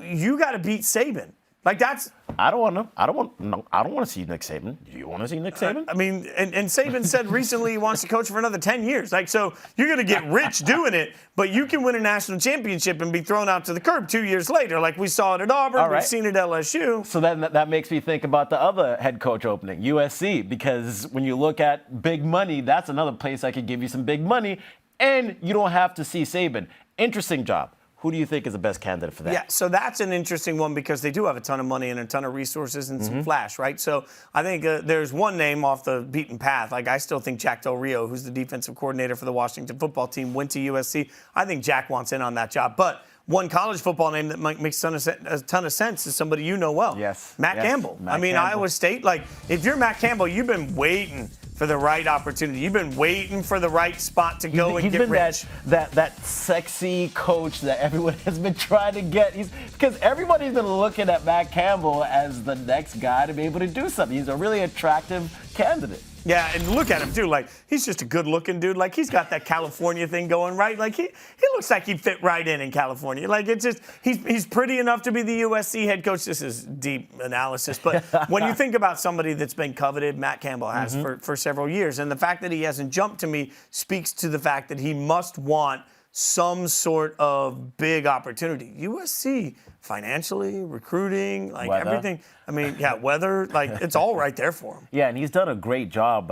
you got to beat Saban. Like, that's. I don't want to see Nick Saban. Do you want to see Nick Saban? I mean, and Saban said recently he wants to coach for another 10 years. Like, so you're going to get rich doing it, but you can win a national championship and be thrown out to the curb 2 years later. Like we saw it at Auburn, we've seen it at LSU. So then that makes me think about the other head coach opening, USC, because when you look at big money, that's another place I could give you some big money, and you don't have to see Saban. Interesting job. Who do you think is the best candidate for that? Yeah, so that's an interesting one because they do have a ton of money and a ton of resources and some flash, right? So I think there's one name off the beaten path. Like, I still think Jack Del Rio, who's the defensive coordinator for the Washington football team, went to USC. I think Jack wants in on that job. But one college football name that makes a ton of sense is somebody you know well. Yes. Matt Campbell. Matt Campbell. Iowa State, like, if you're Matt Campbell, you've been waiting for the right opportunity. You've been waiting for the right spot to go and get rich. That sexy coach that everyone has been trying to get. Because everybody's been looking at Matt Campbell as the next guy to be able to do something. He's a really attractive candidate. Yeah, and look at him, too. Like, he's just a good-looking dude. Like, he's got that California thing going, right? Like, he looks like he'd fit right in California. Like, it's just, he's pretty enough to be the USC head coach. This is deep analysis. But when you think about somebody that's been coveted, Matt Campbell has for several years. And the fact that he hasn't jumped to me speaks to the fact that he must want some sort of big opportunity. USC, financially, recruiting, like weather. Everything. I mean, yeah, weather, like, it's all right there for him. Yeah, and he's done a great job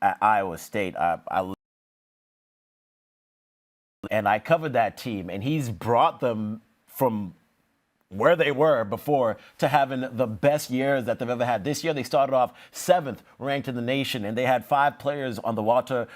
at Iowa State. And I covered that team, and he's brought them from where they were before to having the best years that they've ever had. This year, they started off 7th ranked in the nation, and they had 5 players on the Walter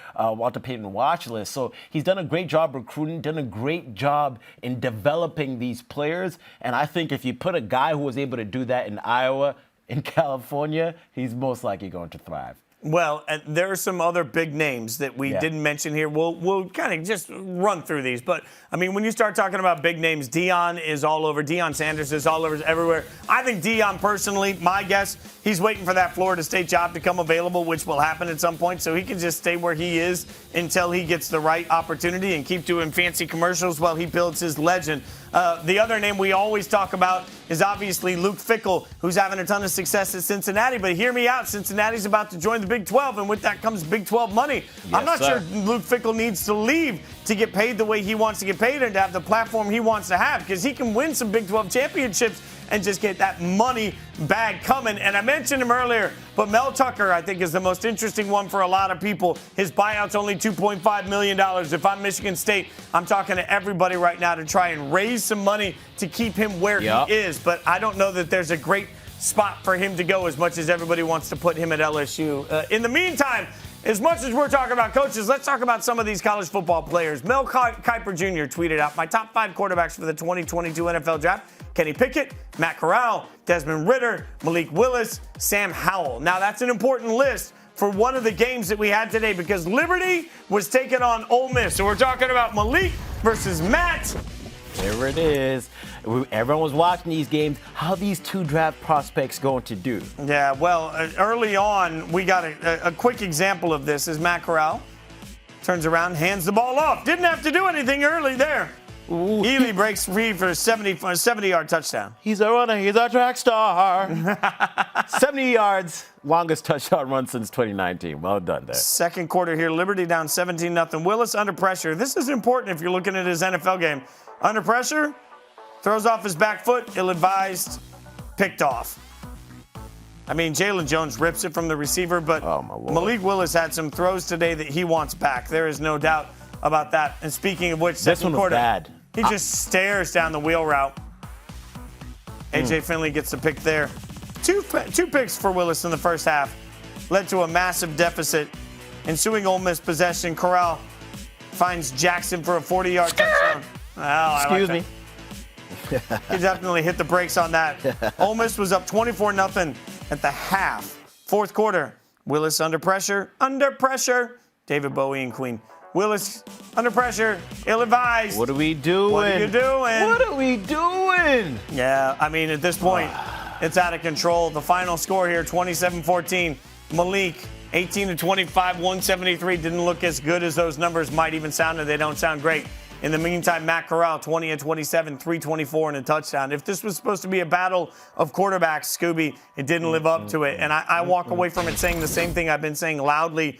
Payton watch list. So he's done a great job recruiting, done a great job in developing these players. And I think if you put a guy who was able to do that in Iowa, in California, he's most likely going to thrive. Well, and there are some other big names that we didn't mention here. We'll kind of just run through these. But, I mean, when you start talking about big names, Deion is all over. Deion Sanders is all over everywhere. I think Deion, personally, my guess, he's waiting for that Florida State job to come available, which will happen at some point, so he can just stay where he is until he gets the right opportunity and keep doing fancy commercials while he builds his legend. The other name we always talk about is obviously Luke Fickell, who's having a ton of success at Cincinnati. But hear me out, Cincinnati's about to join the Big 12, and with that comes Big 12 money. Yes, I'm not sure Luke Fickell needs to leave to get paid the way he wants to get paid and to have the platform he wants to have, because he can win some Big 12 championships and just get that money bag coming. And I mentioned him earlier, but Mel Tucker, I think, is the most interesting one for a lot of people. His buyout's only $2.5 million. If I'm Michigan State, I'm talking to everybody right now to try and raise some money to keep him where he is. But I don't know that there's a great spot for him to go as much as everybody wants to put him at LSU. In the meantime, as much as we're talking about coaches, let's talk about some of these college football players. Mel Kiper Jr. tweeted out, my top 5 quarterbacks for the 2022 NFL Draft: Kenny Pickett, Matt Corral, Desmond Ridder, Malik Willis, Sam Howell. Now, that's an important list for one of the games that we had today because Liberty was taking on Ole Miss. So we're talking about Malik versus Matt. There it is. Everyone was watching these games. How are these two draft prospects going to do? Yeah, well, early on, we got a quick example of this as Matt Corral turns around, hands the ball off. Didn't have to do anything early there. Ooh. Ely breaks free for a 70-yard touchdown. He's a runner. He's a track star. 70 yards. Longest touchdown run since 2019. Well done there. Second quarter here. Liberty down 17-0. Willis under pressure. This is important if you're looking at his NFL game. Under pressure, throws off his back foot, ill-advised, picked off. I mean, Jalen Jones rips it from the receiver, but Malik Willis had some throws today that he wants back. There is no doubt about that. And speaking of which, second quarter, bad. He just stares down the wheel route. A.J. Finley gets the pick there. Two picks for Willis in the first half led to a massive deficit. Ensuing Ole Miss possession, Corral finds Jackson for a 40-yard touchdown. Excuse me. He definitely hit the brakes on that. Ole Miss was up 24-0 at the half. Fourth quarter, Willis under pressure. David Bowie and Queen. Willis under pressure, ill-advised. What are we doing? What are you doing? What are we doing? Yeah, I mean, at this point, it's out of control. The final score here, 27-14. Malik, 18-25, 173. Didn't look as good as those numbers might even sound, and they don't sound great. In the meantime, Matt Corral, 20-27, 324 and a touchdown. If this was supposed to be a battle of quarterbacks, Skubie, it didn't live up to it. And I walk away from it saying the same thing I've been saying loudly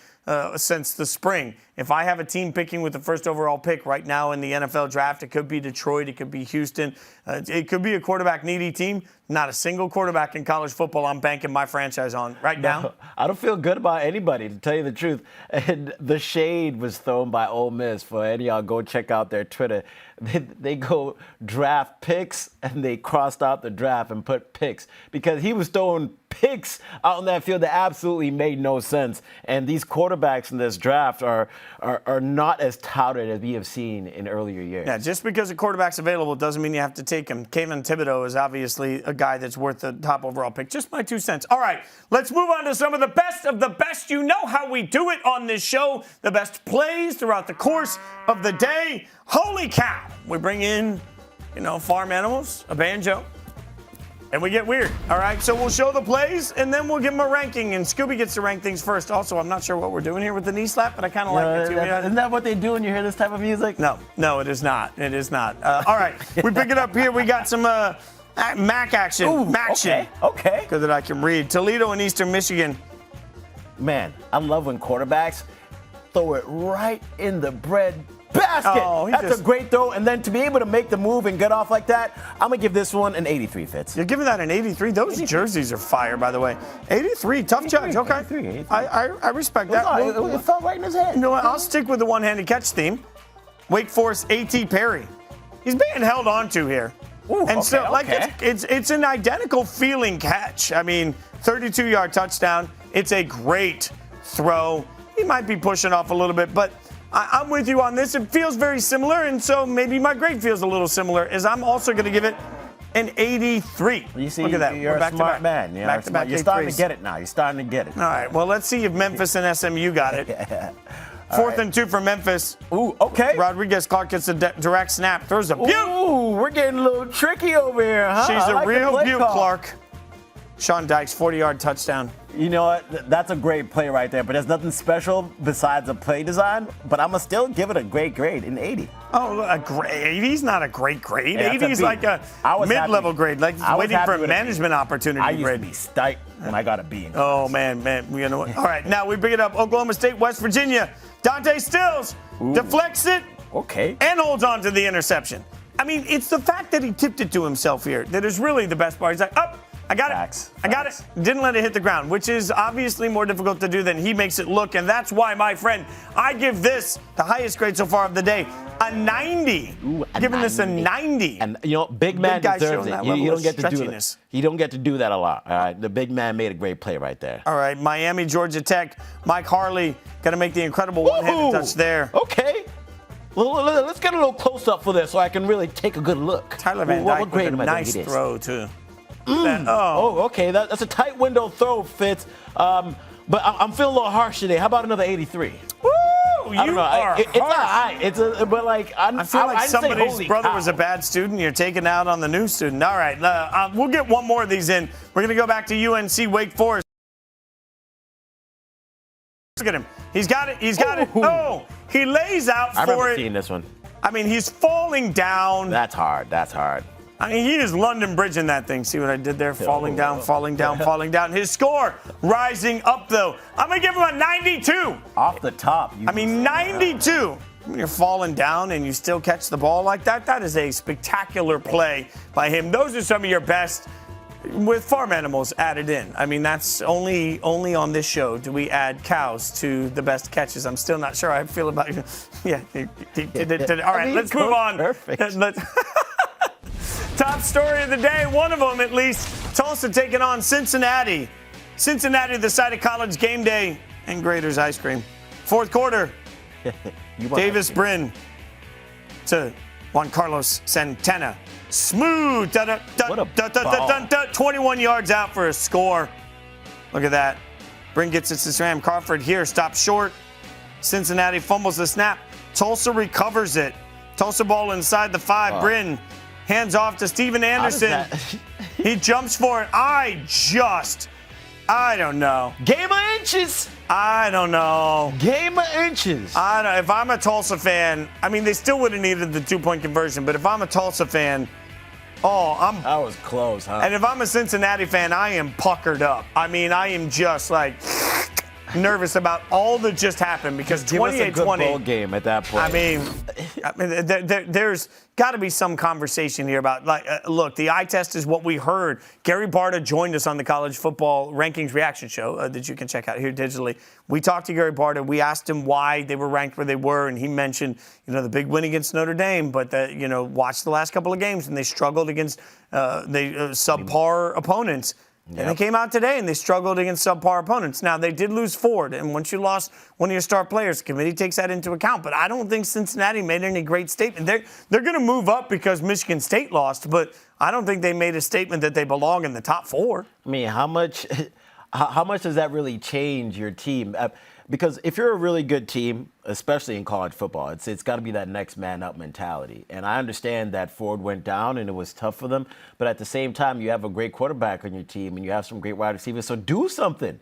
since the spring. If I have a team picking with the first overall pick right now in the NFL draft, it could be Detroit, it could be Houston, it could be a quarterback-needy team. Not a single quarterback in college football I'm banking my franchise on right now. I don't feel good about anybody, to tell you the truth. And the shade was thrown by Ole Miss. For any of y'all, go check out their Twitter. They go draft picks, and they crossed out the draft and put picks because he was throwing picks out on that field that absolutely made no sense. And these quarterbacks in this draft are not as touted as we have seen in earlier years. Yeah, just because a quarterback's available doesn't mean you have to take him. Kayvon Thibodeau is obviously a guy that's worth the top overall pick. Just my 2 cents. All right, let's move on to some of the best. You know how we do it on this show. The best plays throughout the course of the day. Holy cow. We bring in, farm animals, a banjo, and we get weird. All right, so we'll show the plays, and then we'll give them a ranking, and Skubie gets to rank things first. Also, I'm not sure what we're doing here with the knee slap, but I kind of like it, too. Isn't that what they do when you hear this type of music? No, it is not. It is not. All right, we pick it up here. We got some MAC action. Ooh, Maction. Okay. Good that I can read. Toledo and Eastern Michigan. Man, I love when quarterbacks throw it right in the bread basket. That's a great throw. And then to be able to make the move and get off like that, I'm going to give this one an 83, Fitz. You're giving that an 83? Those jerseys are fire, by the way. 83, tough judge. Okay. 83. I respect that. It fell right in his head. You know what? I'll stick with the one-handed catch theme. Wake Forest A.T. Perry. He's being held on to here. Ooh, it's an identical feeling catch. I mean, 32-yard touchdown. It's a great throw. He might be pushing off a little bit, but I'm with you on this. It feels very similar, and so maybe my grade feels a little similar, as I'm also going to give it an 83. You see, look at that. You're a smart man. You're starting to get it now. You're starting to get it. All right, well, let's see if Memphis and SMU got it. Fourth and 2 for Memphis. Ooh, okay. Rodriguez Clark gets a direct snap. Throws a beaut. Ooh, we're getting a little tricky over here, huh? She's a real beaut, Clark. Sean Dykes, 40-yard touchdown. You know what? That's a great play right there, but there's nothing special besides the play design. But I'm going to still give it a great grade, an 80. Oh, a great 80's not a great grade. Yeah, 80's like a mid-level grade, like waiting for a management opportunity I used grade. to be stiped when I got a B. Oh, man. You know what? All right, now we pick it up. Oklahoma State, West Virginia. Dante Stills deflects it and and holds on to the interception. I mean, it's the fact that he tipped it to himself here that is really the best part. He's like, oh, I got it. I got it. Didn't let it hit the ground, which is obviously more difficult to do than he makes it look. And that's why, my friend, I give this the highest grade so far of the day, a 90. Ooh, giving this a 90. And, big man deserves it. You don't get to do that. You don't get to do that a lot. All right, the big man made a great play right there. All right, Miami, Georgia Tech. Mike Harley going to make the incredible one-handed touch there. Okay. Let's get a little close-up for this so I can really take a good look. Tyler Van Dyke with a nice throw, too. Okay. That's a tight window throw, Fitz. But I'm feeling a little harsh today. How about another 83? Woo! I don't know. It's all right. I feel like somebody's brother was a bad student. You're taking out on the new student. All right. We'll get one more of these in. We're going to go back to UNC Wake Forest. Look at him. He's got it. He's got it. Oh, he lays out for it. I remember seeing this one. I mean, he's falling down. That's hard. I mean, he is London bridging that thing. See what I did there? Falling down, falling down, falling down. His score rising up, though. I'm going to give him a 92. Off the top. 92. When you're falling down and you still catch the ball like that, that is a spectacular play by him. Those are some of your best with farm animals added in. I mean, that's only on this show do we add cows to the best catches. I'm still not sure how I feel about you. Yeah. All right, let's move on. Perfect. Top story of the day, one of them at least. Tulsa taking on Cincinnati. Cincinnati decided college game day and Grader's ice cream. Fourth quarter, Davis Brin to Juan Carlos Santana. Smooth. 21 yards out for a score. Look at that. Brin gets it to Sam Crawford here. Stops short. Cincinnati fumbles the snap. Tulsa recovers it. Tulsa ball inside the 5. Brin hands off to Steven Anderson. He jumps for it. I don't know. Game of inches. I don't know. Game of inches. If I'm a Tulsa fan, I mean, they still would have needed the 2-point conversion, but if I'm a Tulsa fan, that was close, huh? And if I'm a Cincinnati fan, I am puckered up. I mean, I am just like nervous about all that just happened because 28-20. Give us a good bowl game at that point. I mean, there's got to be some conversation here about, look, the eye test is what we heard. Gary Barta joined us on the College Football Rankings Reaction Show that you can check out here digitally. We talked to Gary Barta. We asked him why they were ranked where they were, and he mentioned, the big win against Notre Dame, but watched the last couple of games, and they struggled against subpar opponents. Yep. And they came out today and they struggled against subpar opponents. Now, they did lose Ford, and once you lost one of your star players, the committee takes that into account. But I don't think Cincinnati made any great statement. They're going to move up because Michigan State lost, but I don't think they made a statement that they belong in the top 4. I mean, how much does that really change your team? Because if you're a really good team, especially in college football, it's got to be that next man up mentality. And I understand that Ford went down and it was tough for them. But at the same time, you have a great quarterback on your team and you have some great wide receivers. So do something.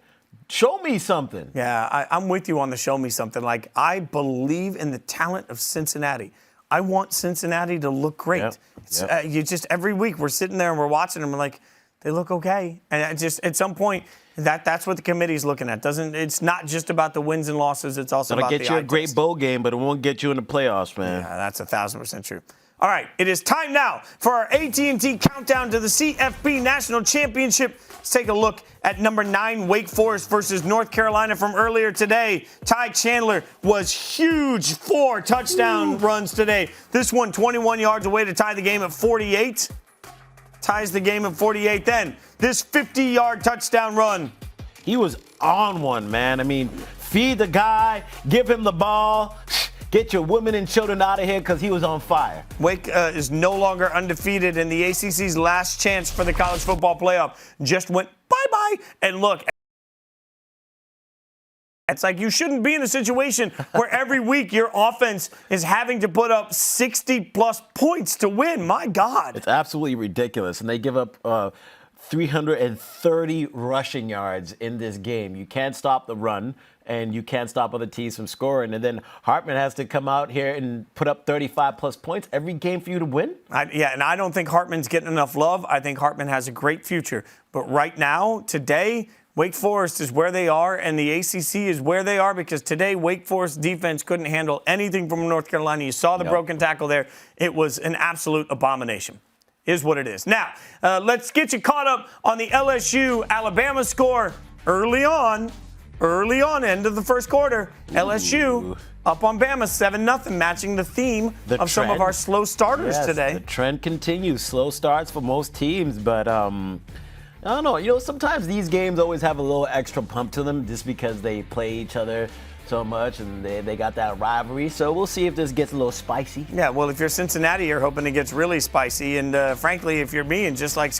Show me something. Yeah, I'm with you on the show me something. Like, I believe in the talent of Cincinnati. I want Cincinnati to look great. Yep. You just every week we're sitting there and we're watching them and like, they look okay. And just at some point, that's what the committee's looking at. It's not just about the wins and losses. It's also about the It'll get you a great bowl game, but it won't get you in the playoffs, man. Yeah, that's 1,000% true. All right, it is time now for our AT&T countdown to the CFP National Championship. Let's take a look at number 9, Wake Forest versus North Carolina from earlier today. Ty Chandler was huge. 4 touchdown runs today. This one 21 yards away to tie the game at 48. Ties the game at 48 then. This 50-yard touchdown run. He was on one, man. I mean, feed the guy, give him the ball, get your women and children out of here because he was on fire. Wake is no longer undefeated, and the ACC's last chance for the college football playoff just went bye-bye. And look, it's like you shouldn't be in a situation where every week your offense is having to put up 60-plus points to win. My God. It's absolutely ridiculous. And they give up 330 rushing yards in this game. You can't stop the run, and you can't stop other teams from scoring. And then Hartman has to come out here and put up 35-plus points every game for you to win? And I don't think Hartman's getting enough love. I think Hartman has a great future. But right now, today, Wake Forest is where they are, and the ACC is where they are because today Wake Forest defense couldn't handle anything from North Carolina. You saw the broken tackle there. It was an absolute abomination, is what it is. Now, let's get you caught up on the LSU-Alabama score early on, end of the first quarter. LSU up on Bama 7-0, matching the theme of some of our slow starters today. The trend continues. Slow starts for most teams, but I don't know. You know, sometimes these games always have a little extra pump to them just because they play each other so much and they got that rivalry. So we'll see if this gets a little spicy. Yeah, well, if you're Cincinnati, you're hoping it gets really spicy. And frankly, if you're me and just like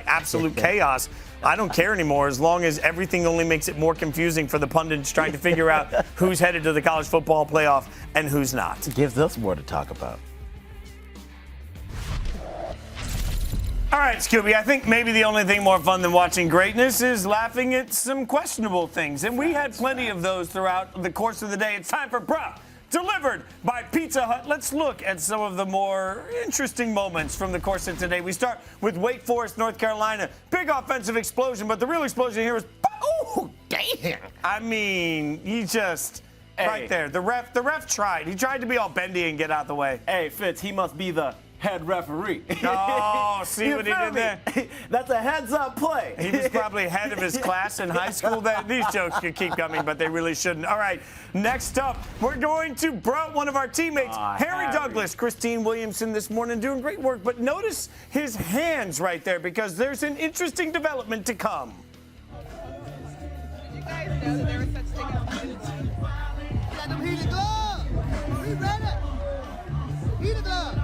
absolute chaos, I don't care anymore as long as everything only makes it more confusing for the pundits trying to figure out who's headed to the college football playoff and who's not. It gives us more to talk about. All right, Skubie, I think maybe the only thing more fun than watching greatness is laughing at some questionable things. And we had plenty of those throughout the course of the day. It's time for Bruh, delivered by Pizza Hut. Let's look at some of the more interesting moments from the course of today. We start with Wake Forest, North Carolina. Big offensive explosion, but the real explosion here was, oh, damn. I mean, he just, right there. The ref tried. He tried to be all bendy and get out the way. Hey, Fitz, he must be the head referee. Oh, see what he did there? That's a heads-up play. He was probably head of his class in high school. These jokes could keep coming, but they really shouldn't. All right, next up, we're going to one of our teammates, Harry Douglas. Christine Williamson this morning doing great work, but notice his hands right there because there's an interesting development to come. Did you guys know that there was such thing as Got them heated gloves. We ready. Heated gloves.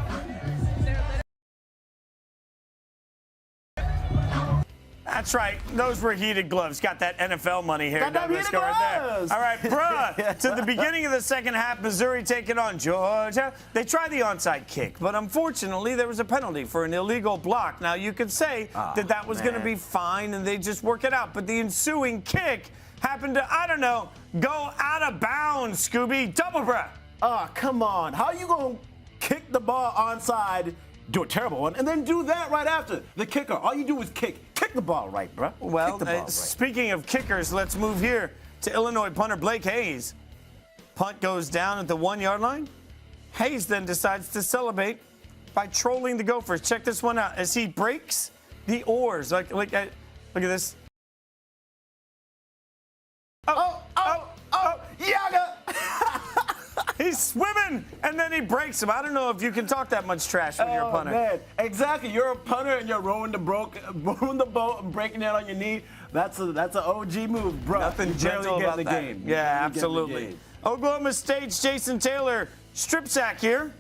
That's right. Those were heated gloves. Got that NFL money here. Douglas going there. All right, bruh. To the beginning of the second half, Missouri taking on Georgia. They tried the onside kick, but unfortunately there was a penalty for an illegal block. Now, you could say that was going to be fine and they just work it out, but the ensuing kick happened to, I don't know, go out of bounds, Skubie. Double bruh. Oh, come on. How are you going to kick the ball onside, do a terrible one, and then do that right after the kicker? All you do is kick the ball right, bro. Well, speaking of kickers, let's move here to Illinois punter Blake Hayes. Punt goes down at the 1-yard line. Hayes then decides to celebrate by trolling the Gophers. Check this one out as he breaks the oars. Look at this. Yaga! He's swimming, and then he breaks him. I don't know if you can talk that much trash when you're a punter. Man. Exactly. You're a punter, and you're rowing the boat and breaking it on your knee. That's an OG move, bro. Nothing gentle about that. Game. Yeah, absolutely. Oklahoma State's Jason Taylor strip sack here.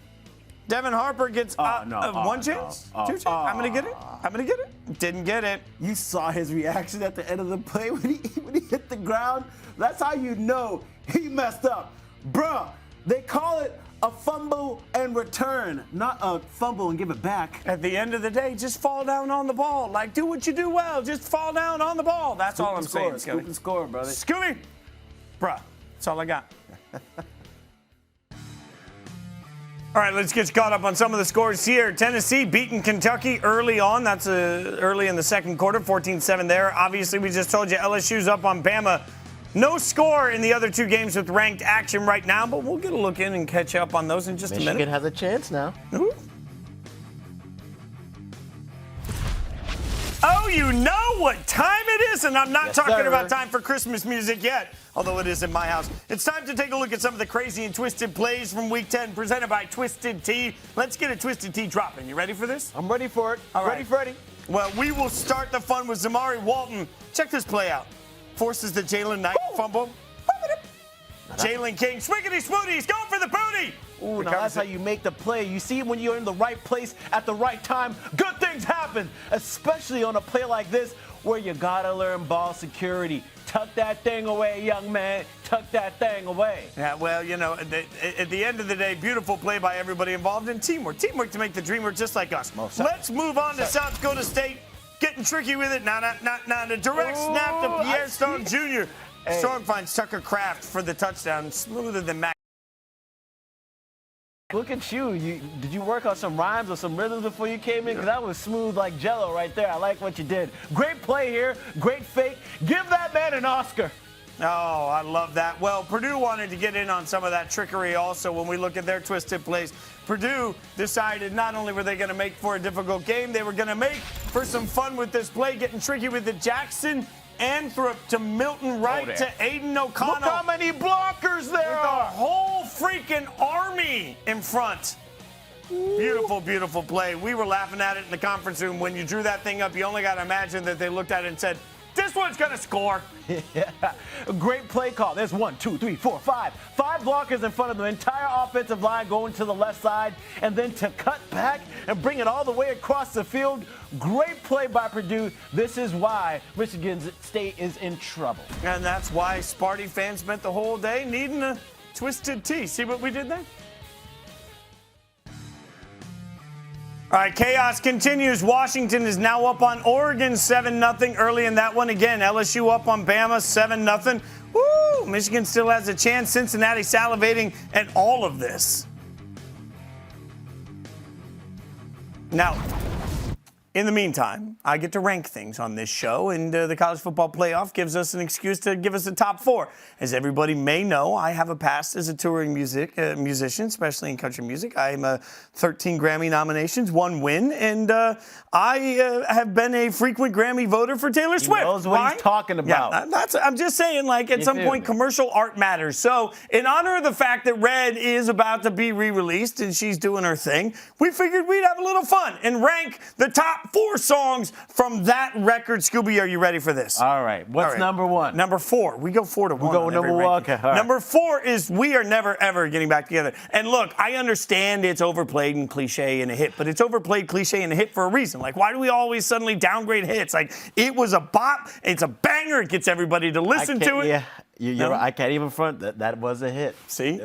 Devin Harper gets one chance, two chances. I'm gonna get it. Didn't get it. You saw his reaction at the end of the play when he hit the ground. That's how you know he messed up, bruh. They call it a fumble and return, not a fumble and give it back. At the end of the day, just fall down on the ball. Like, do what you do well. Just fall down on the ball. That's all I'm saying. Scoop and score, brother. Skubie, bruh. That's all I got. All right, let's get caught up on some of the scores here. Tennessee beating Kentucky early on. That's early in the second quarter, 14-7 there. Obviously, we just told you LSU's up on Bama. No score in the other two games with ranked action right now, but we'll get a look in and catch up on those in just a minute. Michigan has a chance now. Ooh. Oh, you know what time it is, and I'm not talking about time for Christmas music yet, although it is in my house. It's time to take a look at some of the crazy and twisted plays from Week 10 presented by Twisted Tea. Let's get a Twisted Tea dropping. You ready for this? I'm ready for it. All right. Ready, Freddie. Well, we will start the fun with Zamari Walton. Check this play out. Forces the Jalen Knight fumble. Jalen King, swiggity smoothie, he's going for the booty. Ooh, now that's how you make the play. You see, when you're in the right place at the right time, good things happen, especially on a play like this where you gotta learn ball security. Tuck that thing away, young man. Tuck that thing away. Yeah, well, you know, at the end of the day, beautiful play by everybody involved in teamwork. Teamwork to make the dream work just like us. Let's move on to South Dakota State. Getting tricky with it. Now, the direct snap to Pierre Strong Jr. Hey. Strong finds Tucker Kraft for the touchdown. Smoother than Look at you. Did you work on some rhymes or some rhythms before you came in? Because that was smooth like Jello right there. I like what you did. Great play here. Great fake. Give that man an Oscar. Oh, I love that. Well, Purdue wanted to get in on some of that trickery also when we look at their twisted plays. Purdue decided not only were they going to make for a difficult game, they were going to make for some fun with this play, getting tricky with the Jackson Anthrop to Milton Wright to Aiden O'Connell. Look how many blockers there with are. a whole freaking army in front. Beautiful, beautiful play. We were laughing at it in the conference room. When you drew that thing up, you only got to imagine that they looked at it and said, this one's going to score. Yeah. Great play call. There's 1, 2, 3, 4, 5. 5 blockers in front of the entire offensive line going to the left side. And then to cut back and bring it all the way across the field. Great play by Purdue. This is why Michigan State is in trouble. And that's why Sparty fans spent the whole day needing a twisted T. See what we did there? All right, chaos continues. Washington is now up on Oregon 7-0 early in that one. Again, LSU up on Bama 7-0. Woo! Michigan still has a chance. Cincinnati salivating at all of this. Now, in the meantime, I get to rank things on this show, and the college football playoff gives us an excuse to give us a top 4. As everybody may know, I have a past as a touring musician, especially in country music. I am 13 Grammy nominations, 1 win, and I have been a frequent Grammy voter for Taylor Swift. He knows what he's talking about. Yeah, I'm just saying, like, at some point, commercial art matters. So, in honor of the fact that Red is about to be re-released and she's doing her thing, we figured we'd have a little fun and rank the top 4 songs from that record. Skubie, are you ready for this? All right. What's number 1? Number 4. We go 4-1. We go number 1. Okay. Right. Number 4 is We Are Never Ever Getting Back Together. And look, I understand it's overplayed and cliche and a hit, but it's overplayed, cliche, and a hit for a reason. Like, why do we always suddenly downgrade hits? Like, it was a bop. It's a banger. It gets everybody to listen to it. Yeah, you're right. I can't even front that. That was a hit. See?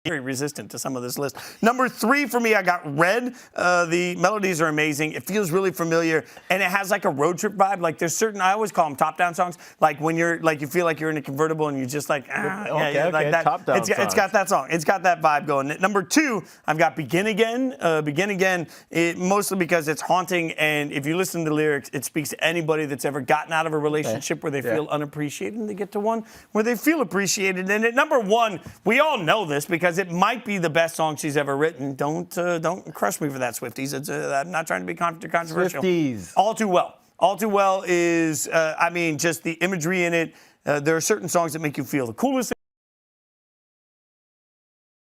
Very resistant to some of this list. Number 3 for me, I got Red. The melodies are amazing. It feels really familiar, and it has like a road trip vibe. Like there's certain, I always call them top-down songs. Like when you're like you feel like you're in a convertible and you're just like, like that. Top-down it's got that song. It's got that vibe going. Number 2, I've got Begin Again. Begin Again, mostly because it's haunting, and if you listen to the lyrics, it speaks to anybody that's ever gotten out of a relationship where they feel unappreciated, and they get to one where they feel appreciated. And at number 1, we all know this because it might be the best song she's ever written. Don't crush me for that, Swifties. I'm not trying to be controversial. Swifties. All Too Well. All Too Well is, just the imagery in it. There are certain songs that make you feel the coolest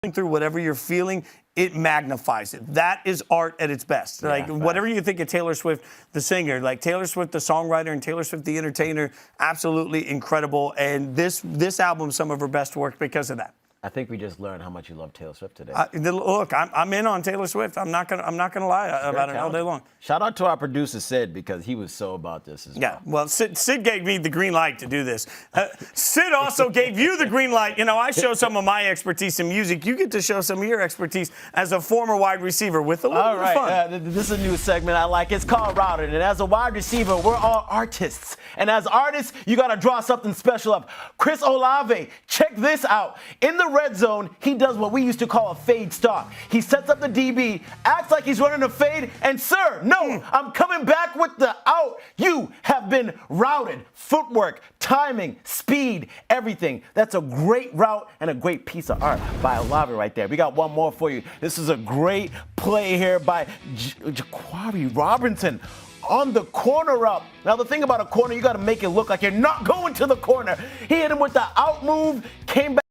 thing through whatever you're feeling. It magnifies it. That is art at its best. Whatever you think of Taylor Swift, the singer, like Taylor Swift, the songwriter, and Taylor Swift, the entertainer, absolutely incredible. And this album, some of her best work because of that. I think we just learned how much you love Taylor Swift today. Look, I'm in on Taylor Swift. I'm not gonna lie about it all day long. Shout out to our producer Sid because he was so about this as well. Yeah, well, Sid gave me the green light to do this. Sid also gave you the green light. You know, I show some of my expertise in music. You get to show some of your expertise as a former wide receiver with a little bit of fun. This is a new segment I like. It's called Routed. And as a wide receiver, we're all artists. And as artists, you got to draw something special up. Chris Olave, check this out. In the red zone, he does what we used to call a fade stop. He sets up the DB, acts like he's running a fade, and sir, no, I'm coming back with the out. You have been routed. Footwork, timing, speed, everything. That's a great route and a great piece of art by Olave right there. We got one more for you. This is a great play here by Jaquari Robinson on the corner route. Now, the thing about a corner, you got to make it look like you're not going to the corner. He hit him with the out move, came back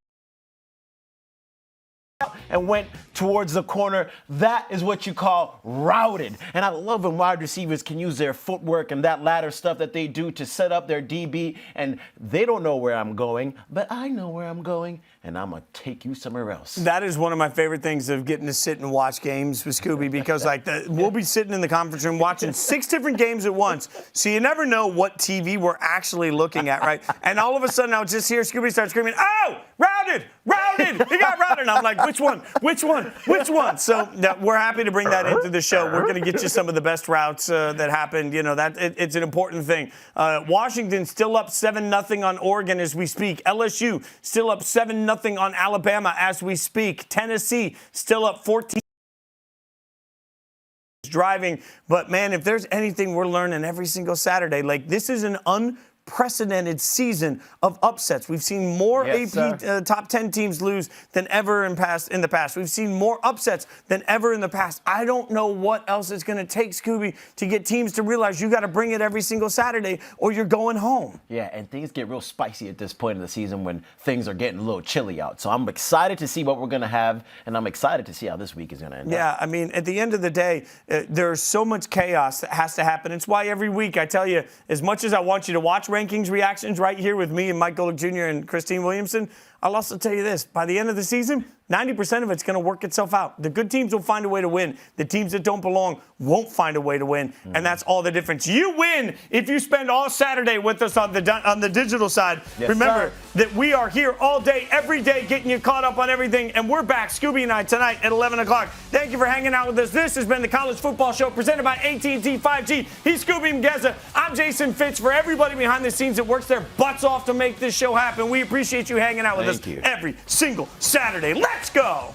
and went towards the corner. That is what you call routed. And I love when wide receivers can use their footwork and that ladder stuff that they do to set up their DB. And they don't know where I'm going, but I know where I'm going, and I'm going to take you somewhere else. That is one of my favorite things of getting to sit and watch games with Skubie because we'll be sitting in the conference room watching 6 different games at once. So you never know what TV we're actually looking at, right? And all of a sudden I'll just hear Skubie start screaming, "Oh, routed! routed. He got routed. And I'm like, which one? So we're happy to bring that into the show. We're going to get you some of the best routes that happened. It's an important thing. Washington still up 7-0 on Oregon as we speak. LSU still up 7-0 on Alabama as we speak. Tennessee still up 14. Driving. But, man, if there's anything we're learning every single Saturday, like this is an unprecedented season of upsets. We've seen more AP top 10 teams lose than ever in the past. We've seen more upsets than ever in the past. I don't know what else it's going to take, Skubie, to get teams to realize you got to bring it every single Saturday or you're going home. Yeah, and things get real spicy at this point in the season when things are getting a little chilly out. So I'm excited to see what we're going to have, and I'm excited to see how this week is going to end up. Yeah, I mean, at the end of the day, there's so much chaos that has to happen. It's why every week I tell you, as much as I want you to watch rankings reactions right here with me and Mike Golick Jr. and Christine Williamson, I'll also tell you this. By the end of the season, 90% of it's going to work itself out. The good teams will find a way to win. The teams that don't belong won't find a way to win, and that's all the difference. You win if you spend all Saturday with us on the digital side. Yes, Remember that we are here all day, every day, getting you caught up on everything, and we're back, Skubie and I, tonight at 11 o'clock. Thank you for hanging out with us. This has been the College Football Show presented by AT&T 5G. He's Skubie Mageza. I'm Jason Fitz. For everybody behind the scenes that works their butts off to make this show happen, we appreciate you hanging out with us every single Saturday. Let's go!